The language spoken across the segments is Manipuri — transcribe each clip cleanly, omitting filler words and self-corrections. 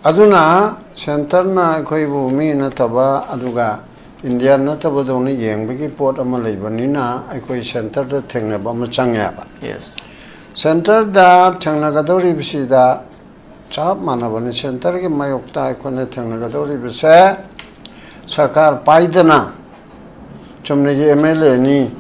aduna center na koi bu mi na taba aduga India na taba doni yeng bagi port ama leibani na koi center da thengna ba ma changya ba Yes. center da thengna ga dori bisi da chap mana bani center ke mayok ta ko ne thengna ga dori bise sarkar paidana chumne ge MLA ni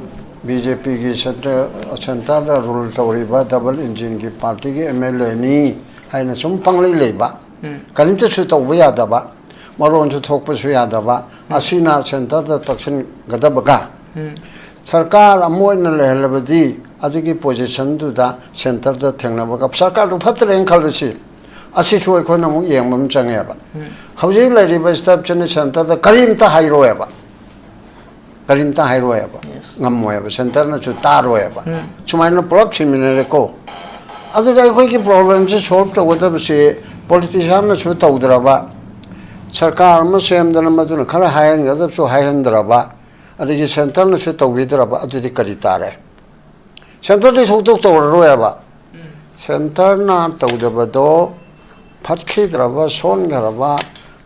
BJP ki center da rule tori ba double engine ki party ki MLA ni haina sum panglei leiba kalimta chu to ya da ba maron chu thok pa chu ya da ba asina center da takshin gada baga sarkar amoy na lehlabadi adigi position du da center da thengna baga sarkar du phatreng khalchi asi chu ko na mu yengmam changya ba hauji lai ba step chen center da karim ta hairo ya ba karim ta hairo ya ba ngammo ya ba center na chu taro ya ba chumai na prop chimine ko adu dai ko ki problem se solve to wada ba se politician na chu tawdra ba sarkar ma sem dana ma duna khara hayan ga da chu hayan dra ba adigi center na chu tawidra ba adu di kari tare center di sok tok to ro ya ba center na tawda ba do phatki dra ba son ga ba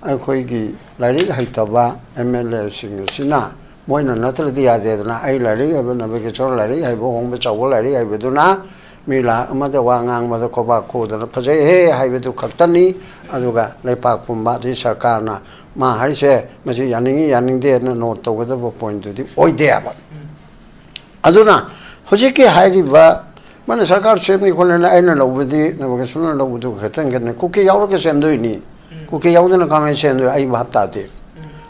ai khoi gi lari haita ba MLA sing sina moina natla di ya de na ai lari ba na ba ke chor lari ai bo hong ba chaw lari ai ba duna Mila amada wangang mada koba ko da phajai he haibedu khaktani aduga leipak pumba di sarkar na ma harise maji yaning de na note to da point du di oi de aba aduna hojiki hairi ba mana sarkar semni khone na aina lobudi na ba suna lobudu khatan gan kuki yaw ke sem doi ni kuki yaw na kame sem doi ai bhap ta de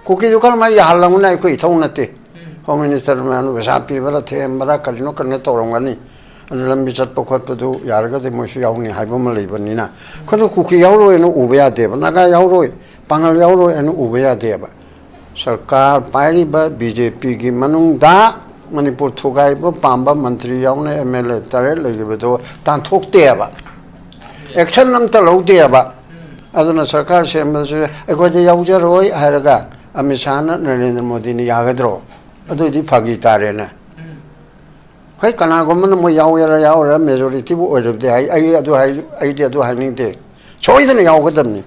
kuki du kal mai halang na ko ithong na te home minister manu besapi bala the mara kalino karne to rongani lambi chatpa khotpa du yarga de moshi yauni haiba ma leibani na khono kuki yauro eno ubya de ba naga yauro pangal yauro eno ubya de ba sarkar pairi ba BJP gi manung da manipur thugai ba pamba mantri yaune MLA tare lege ba do tan thok te ba action nam ta lo de ba aduna sarkar se ma se eko de yauja roi haraga amisana Narendra Modi ni yagadro adu di phagi tare na hai kana gomna mo yaw majority bu order de ai adu hai ning de choice ne yaw gadam ni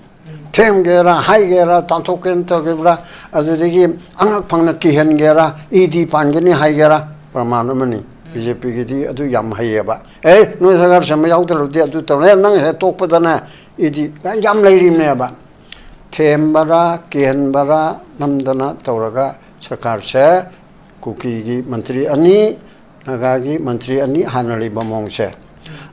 them gera hai gera tantoken to gebra adu de gi angak phangna ki hen gera ed pangeni hai gera pramanu mani BJP gi di adu yam hai ba no sagar sam yaw de adu to ne nang he tok pa dana ed yam lai rim ne ba them bara ki hen bara namdana tawraga sarkar se kuki gi mantri ani Nagagi mantri ani hanali bamong se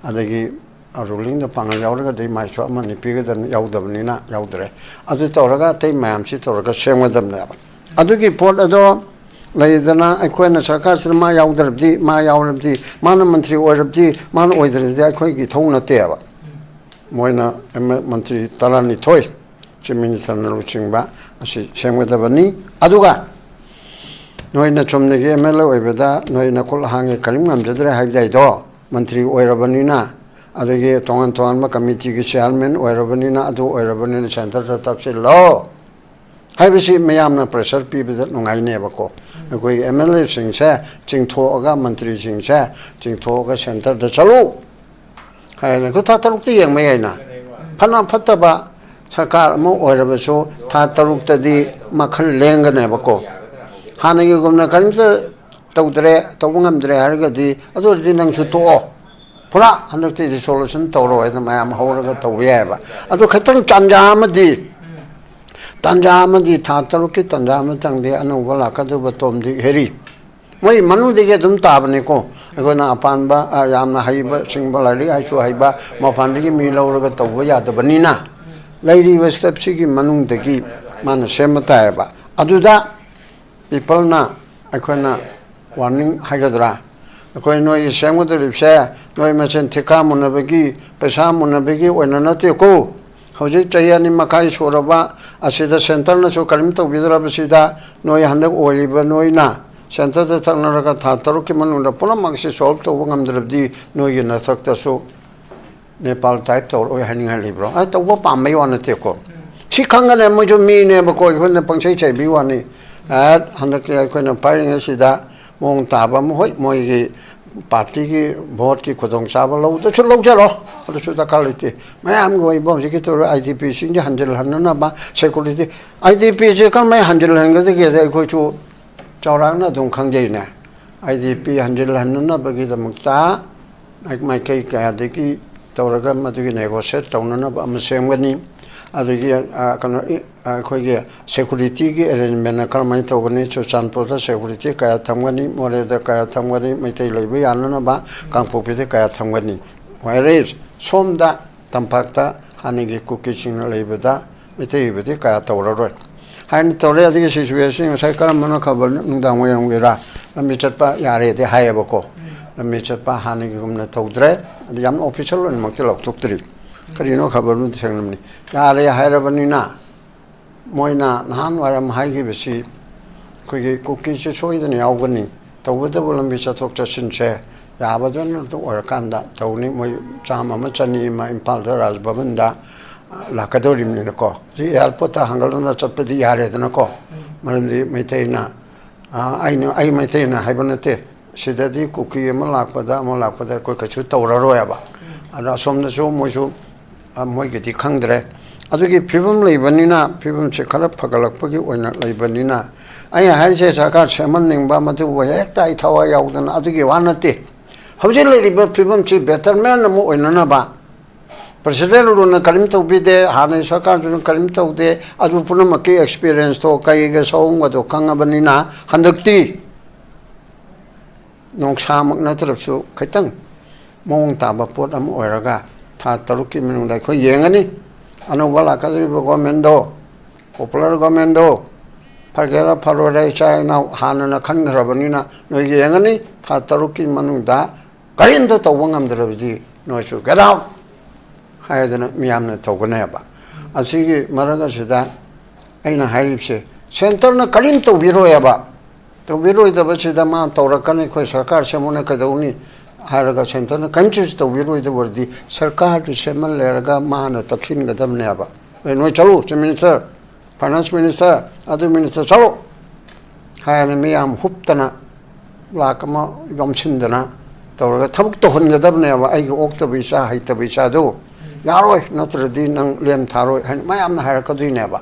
adagi ruling da pangal yauraga dei mai chwa mani piga dan yaudabni na yaudre adu tawraga tei mayam si tawraga semgadam na adugi port ado laidana aikoina sarkar sirma yaudrabdi ma yaurabdi mana mantri oirabdi mana oidradi aikoi gi thongna te ba moina mantri talani thoi chief minister na luchingba asi semgadabani aduga Noina chomnegi MLA oibeda noina kol hange kalim ngamjadre haidai do mantri oirabanina adagi tongan ma committee gi chairman oirabanina adu oirabanina center ta takse lo haibisi mayamna pressure pi bida nungai ne bako koi MLA singse jingtho aga mantri singse jingtho aga center da chalo haina ko ta taruk ti yang mai na phana phataba sarkar mo oirabaso ta taruk ta di makhal lenga ne bako Hana yu gomna karimsa tawdre tawungamdre haragadi adu di nang chu to pura hanakti di solution tawro ena mayam hawraga tawye ba adu khatang tanjamadi thataruki tanjamadi anu wala kadu batom di heri moi manu dige dum tabne ko agona apanba yamna haiba singba lali aichu haiba mapandigi mi lawraga tawwa yadabanina lairi westapsi gi manung dagi man semata ba aduda people na akoina warning hagadra akoi noi semgoda ripse noi machen thika munabagi pesa munabagi oina nate ko hoji chayani makai soraba asida center na so kalim to bidra basida noi handak oiba noi na center da thanaraga thataru ki manunda puna magse solve to ngamdrabdi noi na sakta so Nepal type to oi haning halibro ai to ba pamai wanate ko sikhangane mo jo mi ne ba ko hon pangchai chai bi wani handak koina paring sida mong taba mo hoi moi gi 파티기 보트기 고동차발 로우도 로우자로 아주 다칼리티 매암고 이번에 또 IDP 신지 한절 하는나 봐 세큐리티 IDP 제가 매 한절 하는 거데 그저 저랑나 동강제이네 IDP 한절 하는나 버기다 먹다 마이케이 가야되기 तौरगा मदुगी negotiate तौनना सेमगनी अखोगे security की अरेंजमेंट करमाई तौगनी चुचानपुर सेक्यूरिटी क्या थमगनी मोरेद क्या थमगनी मैतई लेब यानना कांगपोपीद क्या थमगनी वायरेज सोमदा तंपाक्ता हानिगी कुकीचिंग लेबदा मैतईबदी क्या तौररोय हाइन तौरे अदिगी सिचुएशन साइ करमना खबर नुंदांग वयंगेरा लम्बी चटपा यारेदे हायबको लम्बी चटपा हानिगी गुमना तौद्रे याम ऑफिशियल मक्ति लौथोक्तरी करिनो खबर नु थेंगनमनि यारे हायरबनिना मोइना नहान वारम हाइगिबसि कोइगे कुकी चे सोइदनि यावगनि तौबदबो लम्बि चथोक चसिनसे याबदन तो ओरकांदा तौनि मोइ चाम अमा चनि मा इम्फाल द राजभवनदा लाकदोरिमनिनको जि एयरपोर्ट हंगलना चपदि यारेदनको मरमदि मैतैना आई मैतैना हाइबनते सिददी कुकी अमा लाकपदा कोइ कछु तौररोयाबा अदा सोमनसु मोइसु मोइगेदि खंगद्रे अदुगी फिबम लेबनिना फिबम से खरा फगलकपगी ओइना लेबनिना आई हाइसे सरकार सेमननिंगबा मदु हेक्ता इथावा याउदना अदुगी वानते हौजे लेरिबा फिबम से बेटरमेंट अमु ओइनानाबा प्रेसिडेंट रुना करिम तौबिदे हाने सरकार जुन करिम तौदे अदु पुनमकी एक्सपीरियंस तो कईगे सौंगदो खंगबनिना हंदक्ति नोंसामक नत्रबसु खैतंग मोंग ताबा पोट अम ओइरगा था तरुकी मनुंदा खो येंगनी अनौबा लाकादरिबा गवर्नमेंटदो पॉपुलर गवर्नमेंटदो फरगेरा फरोरे चाइना हानना खनग्रबनिना नो येंगनी था तरुकी मनुंदा करिंदो तौबा ngamद्रबजी नोसु गेट आउट हायदना मियामना तौगनेबा असिगी मरगसिदा अइना हाइरिबसे सेंटरना करिन तौबिरोयाबा तौबिरोइदबसिदा मा तौरकने खोइ सरकार सेमुना कदौनी हारगा सेंटरना कंचुस तौबिरोइदबरदि सरकार टु सेमन लेरगा माना तक्सिनगदबनेबा नोइ चलो मिनिस्टर फाइनेंस मिनिस्टर अदु मिनिस्टर चलो हायना मियाम हुप्तना लाकमा गमसिनदना तौरगा थबक तोहनगदबनेबा आइगे ओक्तबिसा हाइतबिसादो यारोय नत्रदि नंग लेम थारोय हाय मायामना हायरकदुइनेबा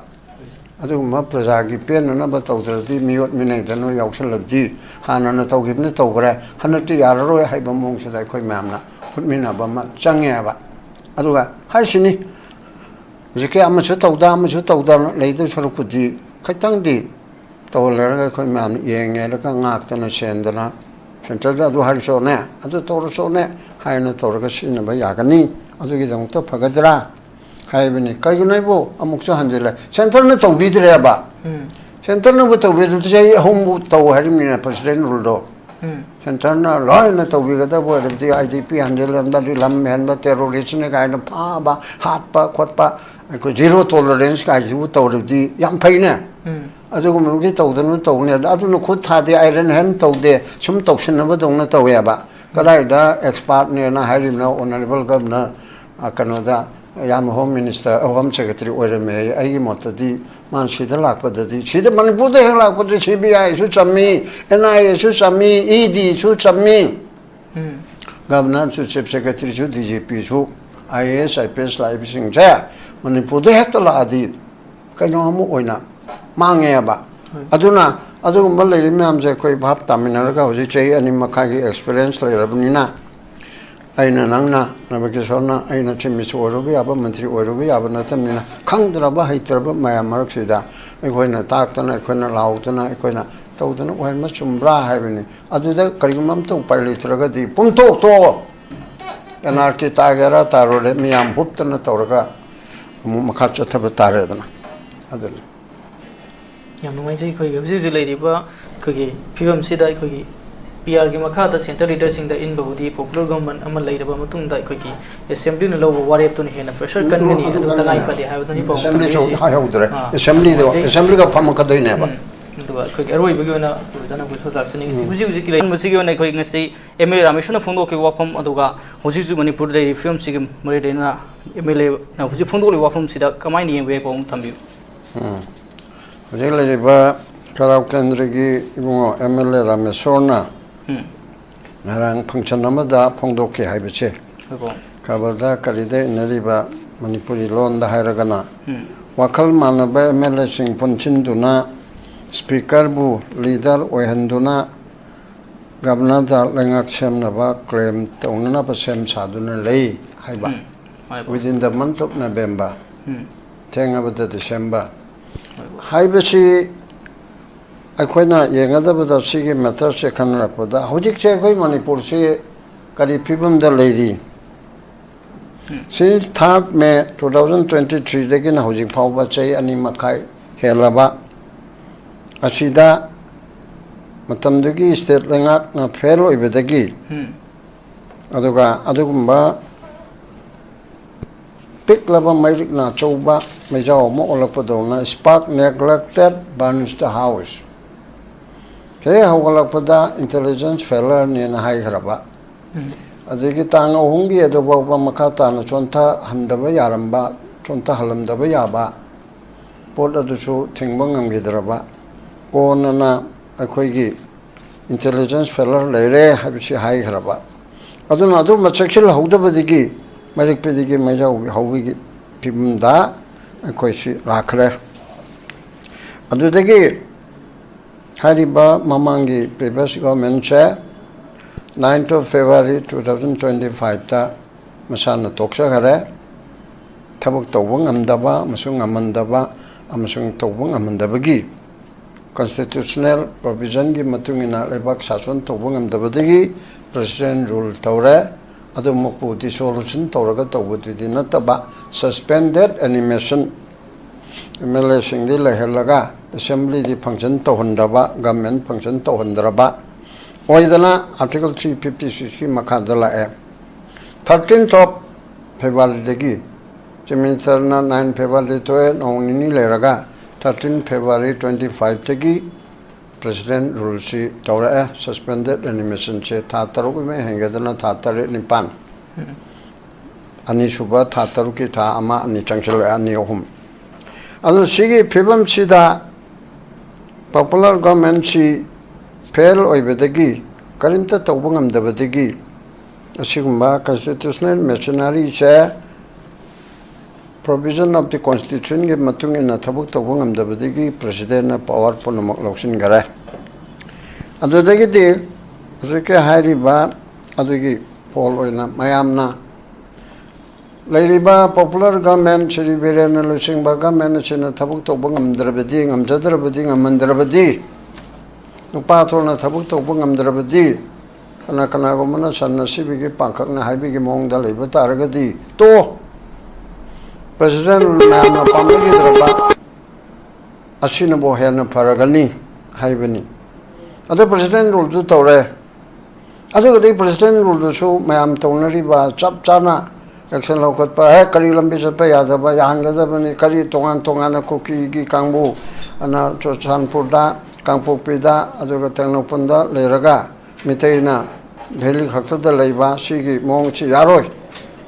अदुगुम्बा प्रजागी पेननबा तौद्रदि मियोट मिनैदनो यावसलबदि हानना तौगिबने तौग्रे हनति यारोय हायबा मोंगसदा अखोय म्यामना फुटमिनाबा मा चंगेबा अदुगा हायसिनि जिके अमसु तौदा लेदो सरुकुदि खैतंगदि तौलरगा अखोय म्याम येंगेरगा ngaktana सेंदना सेंटरदा अदु हारिसोने अदु तौरसोने हायना तौरगा सिनबा यागनी अदुगिदमत फगदरा हाइबनी करिगुनैबो अमुकसु हंजेले सेंटरने तौबिद्रेबा सेंटरनबो तौबिद्रे जाय होमबु तौ हारिमिना प्रेसिडेंट रुलदो सेंटरना लॉयना तौबिगदबो रबदि आईडीपी हंजेलमदादि लमहेनबा टेररिस्टने गायना फाबा हातपा खोटपा को जीरो टॉलरेंस गायजु तौरबदि याम फैने अदुगुमगि तौदनु तौने अदुनु खुद थादे आयरन हैंड तौदे सुम तौसनबो दौना तौयाबा कदाइदा एक्सपर्ट ने ना हाइरिमना ऑनरेबल गवर्नर कनोदा याम होम मिनिस्टर होम सेक्रेटरी ओरमे आई मोतदी मानसिदा लाकपददी सिदा मणिपुरदा हे लाकपददी सीबीआई सु चम्मी एनआईए सु चम्मी ईडी सु चम्मी गवर्नर सु चीफ सेक्रेटरी सु डीजीपी सु आईएएस आईपीएस लाइबिसिंग जे मणिपुरदा हेक्ता लादी कइनो अमु ओइना मांगेबा अदुना अदुगुम्बा लेरि म्याम जे कोइ भाब तामिनरगा होजि चै अनि मखागी एक्सपीरियंस लेरबनिना अइना नंगना नबकिशोरना अइना चिमिस ओरबि याबा मंत्री ओरबि याबा नतमिना खंगद्रबा हैत्रबा माया मरकसिदा अखोइना ताक्तना अखोइना लाउतना अखोइना तौदना ओइमा चुमब्रा हाइबनि अदुदा करिगुमम तो उपाय लेत्रगदि पुंतो तो एनआरके तागेरा तारोले मियाम हुप्तना तौरगा मखा चथब तारेदना अदुला याम नुंगाइजै खोइ हौजिजि लेरिबा खोगि फिबमसिदा खोगि पीआर की मखादा सेंटर लीडरसिंग द इन बहुदी पॉपुलर गवर्नमेंट अमल लेरबा मतुंगदा खोगि असेंबली न लौब वारेप तुन हेना प्रेशर कनगनी अदु तनाइ फदे हायबदनि पॉ असेंबली जो हायौद्रे असेंबली का फम कदइनेबा दुगा खोगि अरोइबगी ओना जना गुसो लाक्सनि हुजि हुजि कि मसिगि ओना खोगि ngasi एमएलए रामेश्वर फोंदो के वाफम अदुगा हुजि जु मणिपुर ले फिल्म सिगम मरेदेना एमएलए ना हुजि फोंदो ले वाफम सिदा कमाइनि येंबे पौ थम्बिउ हुजि लेरिबा कराव केंद्र की Ibungo MLA रामेश्वरना ngarang function amada phongdokki haibache Abo. kabarda karide nariba manipuri lon da hairagana wakal manaba mla sing punchinduna speaker bu leader oihanduna governor da lengak semnaba claim tawnana pa sem saduna lei haiba within the month of November thengabada December haibachi akoina yengadabada sigi matter se khanrapada hojik che koi manipur se kari pibam da leiri since 3 May 2023 dagin hojik phawba chai ani makai helaba asida matamdagi state lengak na fail oibadagi aduga adugumba piklaba mairik na chauba mejaw mo olakpadona spark neglected burns the house he hawgalakpada intelligence failure ni na hai kharaba adigi tang ohungi aduba makata na chonta handaba yaramba chonta halamdaba yaba pot adusu thingbang amgidraba konana akoigi intelligence failure leire habisi hai kharaba aduna adu machakil hawdabadigi marik pedigi mejaw hawigi pimda akoisi rakhre adudagi hariba mamangi previous government che 9th of February 2025 ta masana toksa gare thabak tawang amdaba masung amandaba amasung tawang amandabagi constitutional provision gi matungina lebak sason tawang amdabadagi president rule tawre adu mokpu dissolution tawraga tawbudi nataba suspended animation MLA singdi lahelaga assembly di function tawhandaba government function tawhandraba oidana article 356 ki makadala 13th of February dagi minister 9 February to nongini leraga 13 February 25 dagi president rule si tawra suspended animation che thataru me hengadana thatare nipan ani suba thataru ki tha ama ani changchal ani ohum anu sigi phibam sida popular government si fail oibadagi karimta tawbangam dabadagi asigumba constitutional machinery che provision of the constitution ge matungina thabuk tawbangam dabadagi president na power punamak loksin gare adudagi di rike hariba adugi pol oina mayamna Lairiba popular government Shri Birena Lusing government china thabuk tawbangam drabadi ngamjadrabadi ngamandrabadi nupatona thabuk tawbangam drabadi kana kana gomana sannasi bigi pankakna haibigi mongda leiba taragadi to president na pamagi draba asina bo hena paragani haibani ada president rule tu tawre ada gadi president rule tu so mayam tawnari ba chap chana action laukat pa hai kari lambi chapa yadaba yahangada kari tongan tongana kuki gi kangbu ana chochanpurda kangpokpida aduga tengnopunda leiraga mitaina veli khaktada leiba sigi mongchi yaroi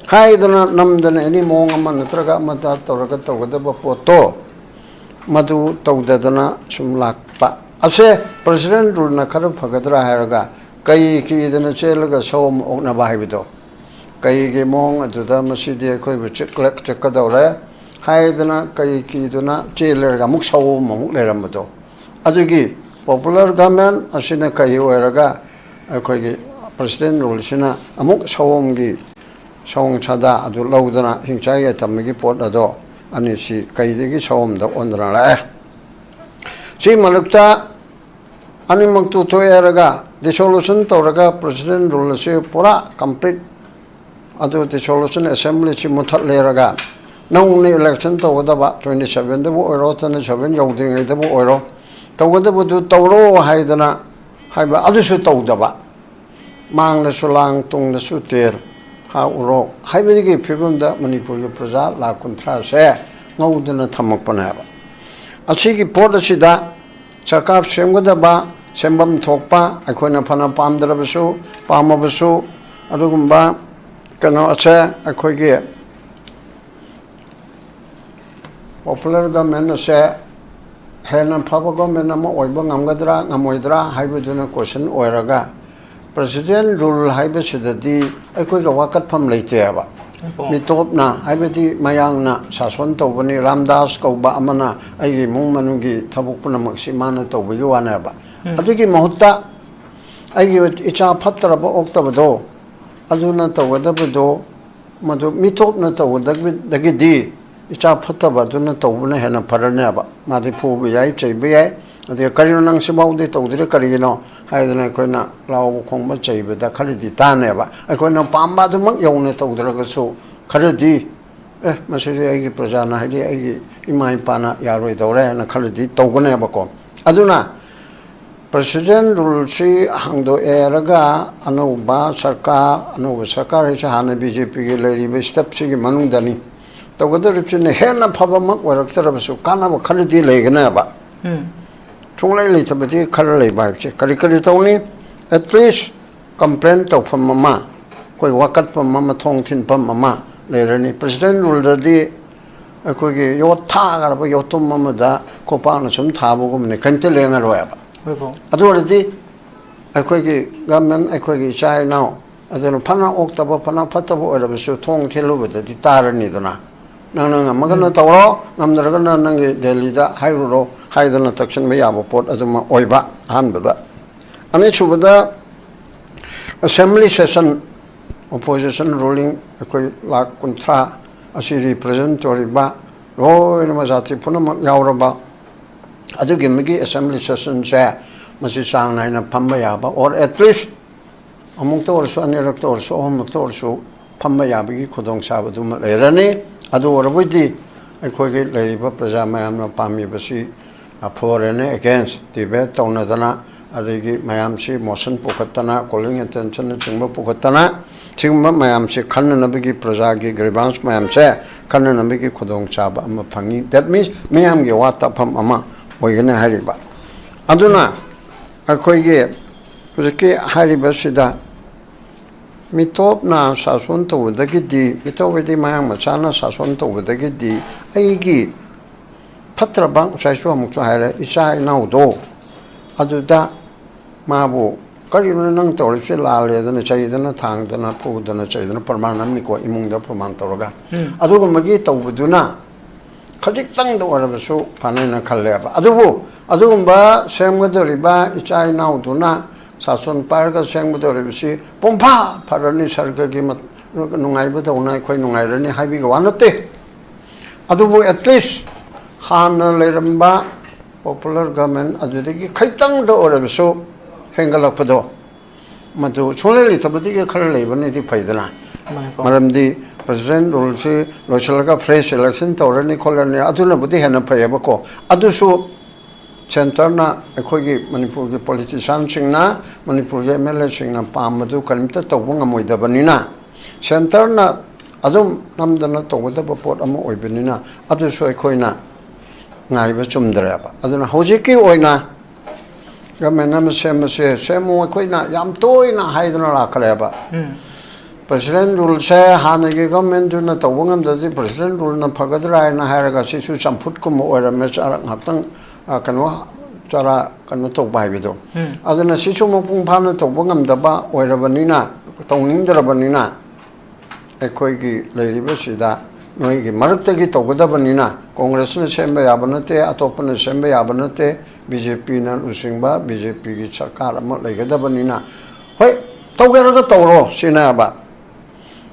haidana namdana ani mong amma natraga mata toraga tawgadaba poto madu tawdadana sumlakpa ase president rule na khara phagadra hairaga kai ki dana chelaga som okna bahibido kai ge mong aduda masidi khoi bu chiklek chakadawre haidana kai ki duna chelerga muk saw mong leramdo adugi popular government asina kai oiraga khoi ge president rule sina amuk sawomgi sawong chada adu laudana hingchaya tamgi pot ado ani si kai degi sawomda ondra la si malukta ani maktu to eraga dissolution tawraga president rule se pura complete adu dissolution assembly chi muthat leraga nong ni election tawdaba 27 dabu oiro 27 yawding dabu oiro tawdabu du tawro haidana haiba adu su tawdaba mang na sulang tung na suter ha uro haibigi phibamda manipur ge praja la kunthra se ngawdana thamakpana ba achigi port achida sarkar semgadaba sembam thokpa akhona phana pamdrabasu pamabasu adugumba kano acha akhoige popular government se hena phaba government ama oiba ngamgadra ngamoidra haibuduna question oiraga president rule haibasidadi aikoi ga wakat pham leiteba mitopna haibadi mayangna sason tobani ramdas kauba amana ai mung manungi thabukpuna maksimana tobagi wanaba adugi mahutta ai icha phatraba oktabado aduna tawgadabado madu mitopna tawdagidi icha phataba aduna tawbuna hena paraneba madi phubi yai cheibi yai ade karino nang sibaudi tawdire karino haidana koina law khongba cheibada khalidi taneba akoina pamba dumak yawne tawdragasu khalidi masiri ai prajana haidi ai imai pana yaroi dawre na khalidi tawganeba ko aduna president rule si hangdo eraga anuba sarkar hi hana BJP ge leribe step si ge manungdani tawgadar chine hena phabamak waraktarabsu kanaba khalidi leganaba chunglai leitabati khala leiba che kari tawni at least complaint to from mama koi wakat from mama thong thin pam mama lerani president rule di koi ge yo tha garba yo tum mama da ko pa na sum tha bo gumne kante lenga roya ba adu radi koi ge government koi ge chai now aduna phana oktaba phana phataba oraba su thong thelu ba di tarani dona nang magana tawro ngamdaraga nang ge delhi da hairuro haidana takshan me yaba pot aduma oiba hanbada ane chubada assembly session opposition ruling koi lak kuntra asi represent toriba roi na majati punam yauraba adugi migi assembly session se masi sang naina pamba yaba or at least among to orso anirak to orso hom to orso pamba yabagi khudong sabaduma lerani adu orabudi koi ge leriba praja mayamna pami basi foreign against debate taunadana adigi mayamsi motion pukatana calling attention chingba pukatana chingba mayamsi khananabigi prajagi grievance mayamse khananabigi khudong chaba ama phangi that means mayam ge wata pham ama oigena hariba aduna akoige hujike hariba sida mitop na sason to dagidi mitowedi mayam machana sason to dagidi aigi 파트라방 자이슈와 목조하래 이사이 나오도 아주다 마부 거리는 능 떨지 라래드는 저희들은 당드나 포드나 저희들은 પર마남니고 이몽도ប្រមាណ 떨어가 아두고 뭐기 떠부두나 가직 땅도 와라서 반에나 칼래봐 아두고 바 생무들이바 이사이 나오도나 사손 빨가 생무들이시 봄파 파르니 설거기 뭐 농아이보다 오나이 거의 농아이라니 하비가 왔는데 아두고 at least hana leramba popular government adudagi khaitang do orabisu hengalakpado madu choleli tabadi khal leibani di faidana maramdi president rule si lochalaga fresh election torani kholani aduna budi hena phayaba ko adusu center na ekhogi manipur ge politician singna manipur ge MLA singna pamadu kalimta tawbunga moidabanina center na adum namdana tawdaba pot ama oibanina adusu ekhoina ngaiba chumdraba aduna hojiki oina gamenam semo koina yam toina haiduna lakreba president rule se hanagi government na tawngam dadi president rule na phagadra na haraga sisu champut kum ora me chara ngaptang kanwa chara kanu to baibido aduna sisu mopung phana tawngam daba oirabanina tawngingdrabanina ekoigi leiriba sida noi maruktagi tawgadabanina congress semba yabanate atopana semba yabanate BJP na usingba BJP gi sarkar ama legadabanina hoi tawgaraga tawro sinaba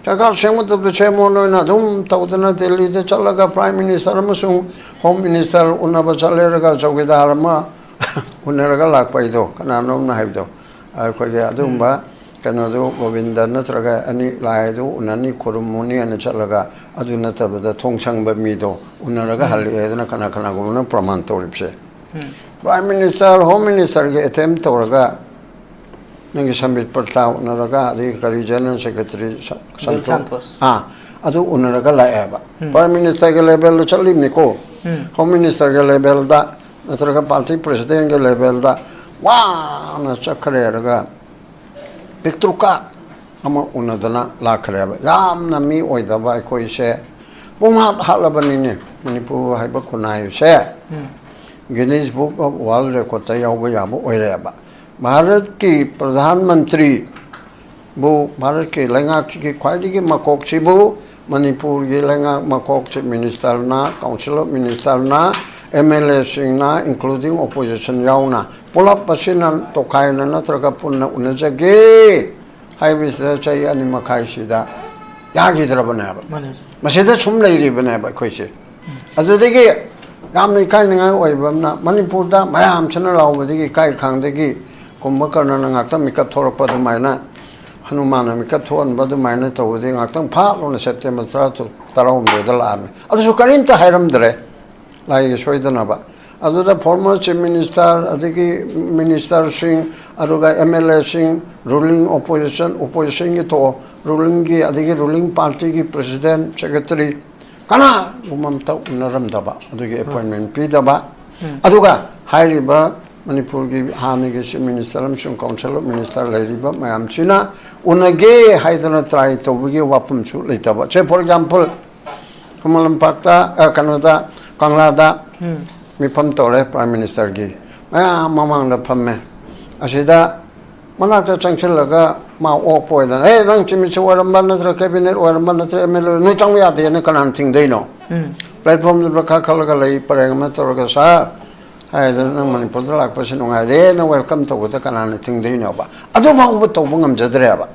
sarkar semba tabde chemo noina dum tawdana delhi de chalaga prime minister amasung home minister unaba chaleraga chawgidar ama unaraga lakpaido kananom na haibdo khoge adumba kanado govinda natraga ani laido unani korumuni ana chalaga aduna tabada thongsangba mido unaraga hali edana kana gumna praman toripse prime minister home minister ge attempt toraga nangi sambit parta unaraga adi kari general secretary santos adu unaraga laeba prime minister ge level chalimni ko home minister ge level da natraga party president ge level da wa na chakreraga Pictruka ama unadana lakreba yamna mi oidaba koise bumhat halabanine manipur haiba kunai se Guinness Book of World Record yawba yabo oireba Bharat की प्रधानमंत्री बु भारत के लैंगाक की ख्वाइदिगी मकोक सिबु मणिपुर की लैंगाक मकोक से मिनिस्टर ना काउंसिल ऑफ मिनिस्टर ना एमएलए सिंह ना इंक्लूडिंग ऑपोजिशन याउना पुलप पसिना तोखायना नत्रगा पुन्ना उनजगे हाइबिस चाहिए अनि मखाइसिदा यागिद्रबने अब मसिदा सुम लेरिबने अब खोइसे अदुदगी यामन इकायनिङाय ओइबमना मणिपुरदा मयाम छना लाउबदगी इकाय खांदगी Kumbhakarna ngakta mikap thorokpa dumaina Hanuman मिकप थोन बदुमायन तौदे ngakta फालोन September 13 da laame adusu karimta hairamdre lai soidanaba aduda former chief minister adigi minister sing aduga mla sing ruling opposition gi to ruling gi adigi ruling party gi president secretary kana umamta unaramdaba adugi appointment pidaba aduga hairiba Manipur की हाने के मिनिस्टर अमसुंग काउंसिल मिनिस्टर लेरिबा मयाम चिना उनगे हाइदना ट्राई तौबगे वापम सु लेतबा से फॉर एग्जांपल कमलम पाक्ता कनोदा कांगलादा मिफम तोरे प्राइम मिनिस्टर की मयाम ममांग द फम्मे असिदा मनाता चंगचलगा मा ओपोयना ए नंग चिमिचो वरमबा नत्र कैबिनेट वरमबा नत्र एमएलए नु चंग यादे ने कनान थिंग दैनो प्लेटफॉर्म रखा खलगा लई परेंगमा तोरगा सा हाइदना मणिपुर लाक्पसे नुंगाइरे न वेलकम तौबदा कनान थिंग दैनोबा अदु माउबो तौबो ngамजद्रेबा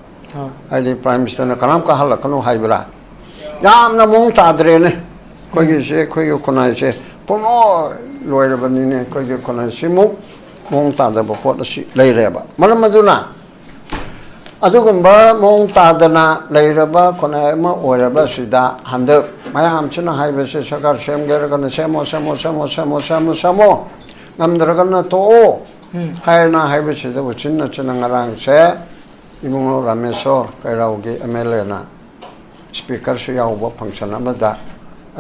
हाइदि प्राइम मिनिस्टर न कनाम का हलकनो हाइबरा यामना मोंग ताद्रेने कोइगे से कोइगे कोनाइ से पोनो लोइरबनिने कोइगे कोनाइ सिमु मोंग तादबो पोट असि लेरेबा मरम मदुना अदुगुम्बा मोंग तादना लेरबा कोनाइ म ओइरबा सिदा हमदे मयाम चना हाइबसे सरकार सेमगेरगन सेमो नमद्रगन तो हायना हाइबसे उचिन चनंगरांग से इमुंगो रामेश्वर कैराउगी एमएलए ना स्पीकर से याउबा फंक्शन अमदा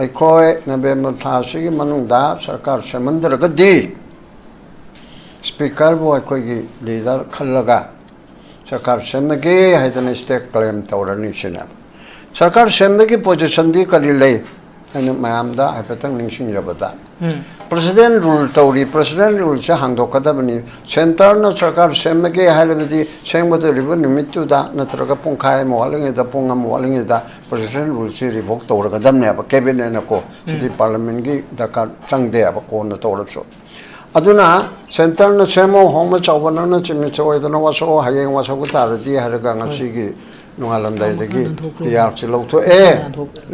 अखोय नवेम्बर थासिगी मनुंगदा सरकार सेमंद्रगदी स्पीकर बो अखोयगी लीडर खल्लगा सरकार सेमगे हाइदन स्टेक क्लेम तौरनी सिना सरकार सेमगे पोजीशन दी करी ले अने मयामदा हाइपतंग निंगसिंग जबदा प्रेसिडेंट रूल तौरी प्रेसिडेंट रूल से हांगदोकदबनी सेंटर न सरकार सेमगे हाइबदी सेंगबद रिब निमित्तुदा नत्रगा पुंखाय मोहलिंगदा पुंगम मोहलिंगदा प्रेसिडेंट रूल से रिवोक तौरगदमने अब कैबिनेट नको सिटी पार्लियामेंट की दरकार चंगदे अब कोन तौरसो अदुना सेंटर न सेमो होम चावबन न चिमि चोयदन वासो हायें वासो तारदी हरगा ngasiगी नुंगालमदाइदगी यार चिलौथो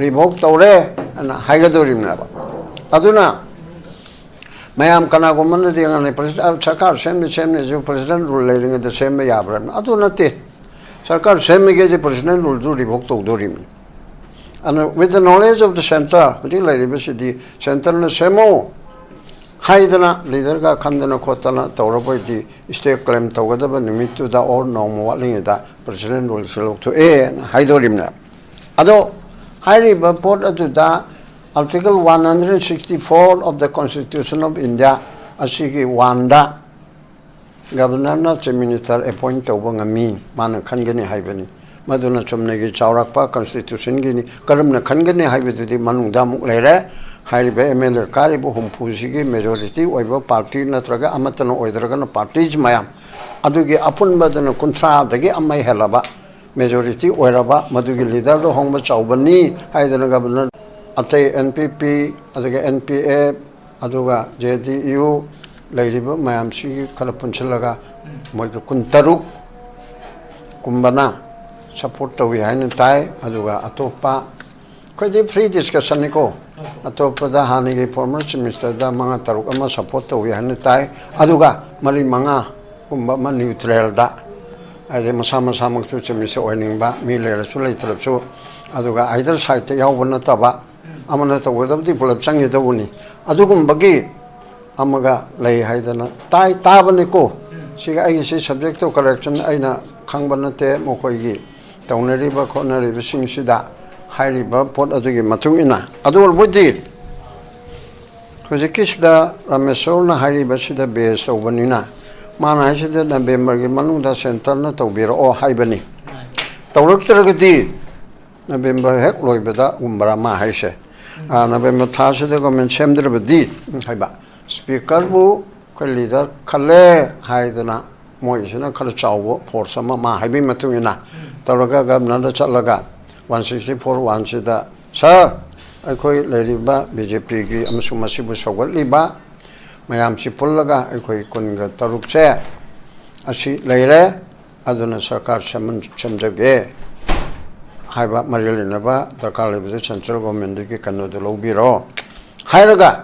रिवोक तौरे अना हाइगदोरिमनाबा अदुना मयाम कनागुमन दिंगने सरकार सेमने जो प्रेसिडेंट रूल लेरिंग द सेम याब्रन अदु नते सरकार सेमगे जे प्रेसिडेंट रूल दु रिवोक तौदोरिम अन with the knowledge of the centre हदि लेरिबसिदी सेंटर न सेमो हाइदना लीडर का खंदना खोतना तौरबोदी स्टेट क्लेम तौगदब निमित्तुदा और नौम वालिंगदा प्रेसिडेंट रूल सेलोक्थो हाइदोरिमना अदो हाइरिबा पोट अदुदा Article 164 of the Constitution of India asigi wanda governor na chief minister appoint tawbangami mana khangani haibani maduna chomnegi chawrakpa constitution gi ni karamna khangani haibedi manungda muk lere haibe MLA karibu humpusigi majority oiba party natraga amatana oidraga na parties mayam adugi apun badana kuntra dagi amai helaba majority oiraba madugi leader do hongba chawbani haidana governor अतः NPP अदुगे NPA अदुगा JDU लेरिबो मयामसी खला पुनछलगा मोइको कुंतरु कुंबना सपोर्ट तवी हाइन ताय अदुगा अतोपा खोदि फ्री डिस्कशन निको अतोपदा हानिगे फॉर्मर चीफ मिनिस्टर दा मंगा तरुक अमा सपोर्ट तवी हाइन ताय अदुगा मरि मंगा कुंबा मा न्यूट्रल दा आदे मसा मसा मक्सु चीफ मिनिस्टर ओइनिंगबा मी लेरसु लेत्रसु अदुगा आइदर साइड यावबन तबा amana tawdabdi pulap changi dawuni adugum bagi amaga lei haidana tai tabani ko siga ai si subject to correction aina khangbana te mokoi gi taunari ba khonari ba singsida hairi ba pot adugi matungina adul budi hojikisda ramesona hairi ba sida be sobanina mana sida November gi manungda center na tawbira o haibani tawraktaragati November hek loibada umbara ma haise November थासे गवर्नमेंट सेमद्रबदी हाइबा स्पीकर बु क लीडर खले हाइदना ꯃꯣꯏꯁꯤꯅ ꯈꯔ ꯆꯥꯎꯕ ꯐꯣꯔꯁ ꯑꯃ ꯃꯥ ꯍꯥꯏꯕꯒꯤ ꯃꯇꯨꯡ ꯏꯟꯅ ꯇꯧꯔꯒ ꯒꯕꯔꯅꯔꯗ ꯆꯠꯂꯒ 164(1)ꯁꯤꯗ ꯁꯥꯔ ꯑꯩꯈꯣꯏ ꯂꯩꯔꯤꯕ BJPꯒꯤ ꯑꯃꯁꯨꯡ ꯃꯁꯤꯕꯨ ꯁꯧꯒꯠꯂꯤꯕ ꯃꯌꯥꯝꯁꯤ ꯄꯨꯜꯂꯒ ꯑꯩꯈꯣꯏ 13ꯁꯦ ꯑꯁꯤ ꯂꯩꯔꯦ ꯑꯗꯨꯅ ꯁꯔꯀꯥꯔ ꯁꯦꯝꯖꯒꯦ ꯍꯥꯏꯕ ꯃꯔꯤ ꯂꯩꯅꯕ ꯗꯔꯀꯥꯔ ꯂꯩꯕꯗ ꯁꯦꯟꯇ꯭ꯔꯦꯜ ꯒꯣꯚꯔꯟꯃꯦꯟꯠꯀꯤ ꯀꯩꯅꯣꯗꯣ ꯂꯧꯕꯤꯔꯣ ꯍꯥꯏꯔꯒ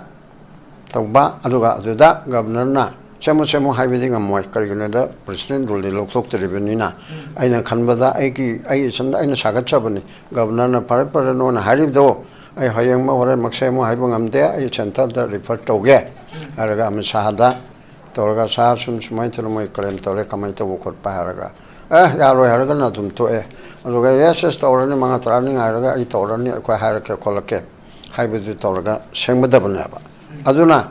ꯇꯧꯕ ꯑꯗꯨꯒ ꯑꯗꯨꯗ ꯒꯕꯔꯅꯔꯅ ꯁꯦꯝꯃꯨ ꯍꯥꯏꯕꯗꯤ ꯉꯝꯃꯣꯏ ꯀꯔꯤꯒꯤꯅꯣꯗ ꯄ꯭ꯔꯦꯁꯤꯗꯦꯟ ꯔꯨꯜꯗꯤ ꯂꯧꯊꯣꯛꯇ꯭ꯔꯤꯕꯅꯤꯅ ꯑꯩꯅ ꯈꯟꯕꯗ ꯑꯩ ꯏꯁꯟꯗ ꯑꯩꯅ ꯁꯥꯒꯠꯆꯕꯅꯤ ꯒꯕꯔꯅꯔꯅ ꯐꯔꯦ ꯅꯣꯏꯅ ꯍꯥꯏꯔꯤꯕꯗꯣ ꯑꯩ ꯍꯌꯦꯡꯃ ꯍꯣꯔꯦꯟꯃꯛ ꯁꯦꯝꯃꯨ ꯍꯥꯏꯕ ꯉꯝꯗꯦ ꯑꯩ ꯁꯦꯟꯇꯔꯗ ꯔꯤꯐꯔ ꯇꯧꯒꯦ ꯍꯥꯏꯔꯒ ꯑꯃꯤꯠ ꯁꯥꯍꯗ ꯇꯧꯔꯒ ꯁꯥꯔ ꯁꯨꯃꯥꯏꯅ ꯇꯧꯅ ꯃꯣꯏ ꯀ꯭ꯂꯦꯝ ꯇꯧꯔꯦ ꯀꯃꯥꯏꯅ ꯇꯧꯕ ꯈꯣꯠꯄ ꯍꯥꯏꯔꯒ ꯌꯥꯔꯣꯏ ꯍꯥꯏꯔꯒꯅ ꯑꯗꯨꯝ ꯇꯣꯛꯑꯦ ꯑꯗꯨꯒ ꯌꯦꯁ ꯇꯧꯔꯅꯤ 5-10 ꯉꯥꯏꯔꯒ ꯑꯩ ꯇꯧꯔꯅꯤ ꯑꯩꯈꯣꯏ ꯍꯥꯏꯔꯛꯀꯦ ꯈꯣꯠꯂꯛꯀꯦ ꯍꯥꯏꯕꯗꯨ ꯇꯧꯔꯒ ꯁꯦꯝꯒꯗꯕꯅꯦꯕ ꯑꯗꯨꯅ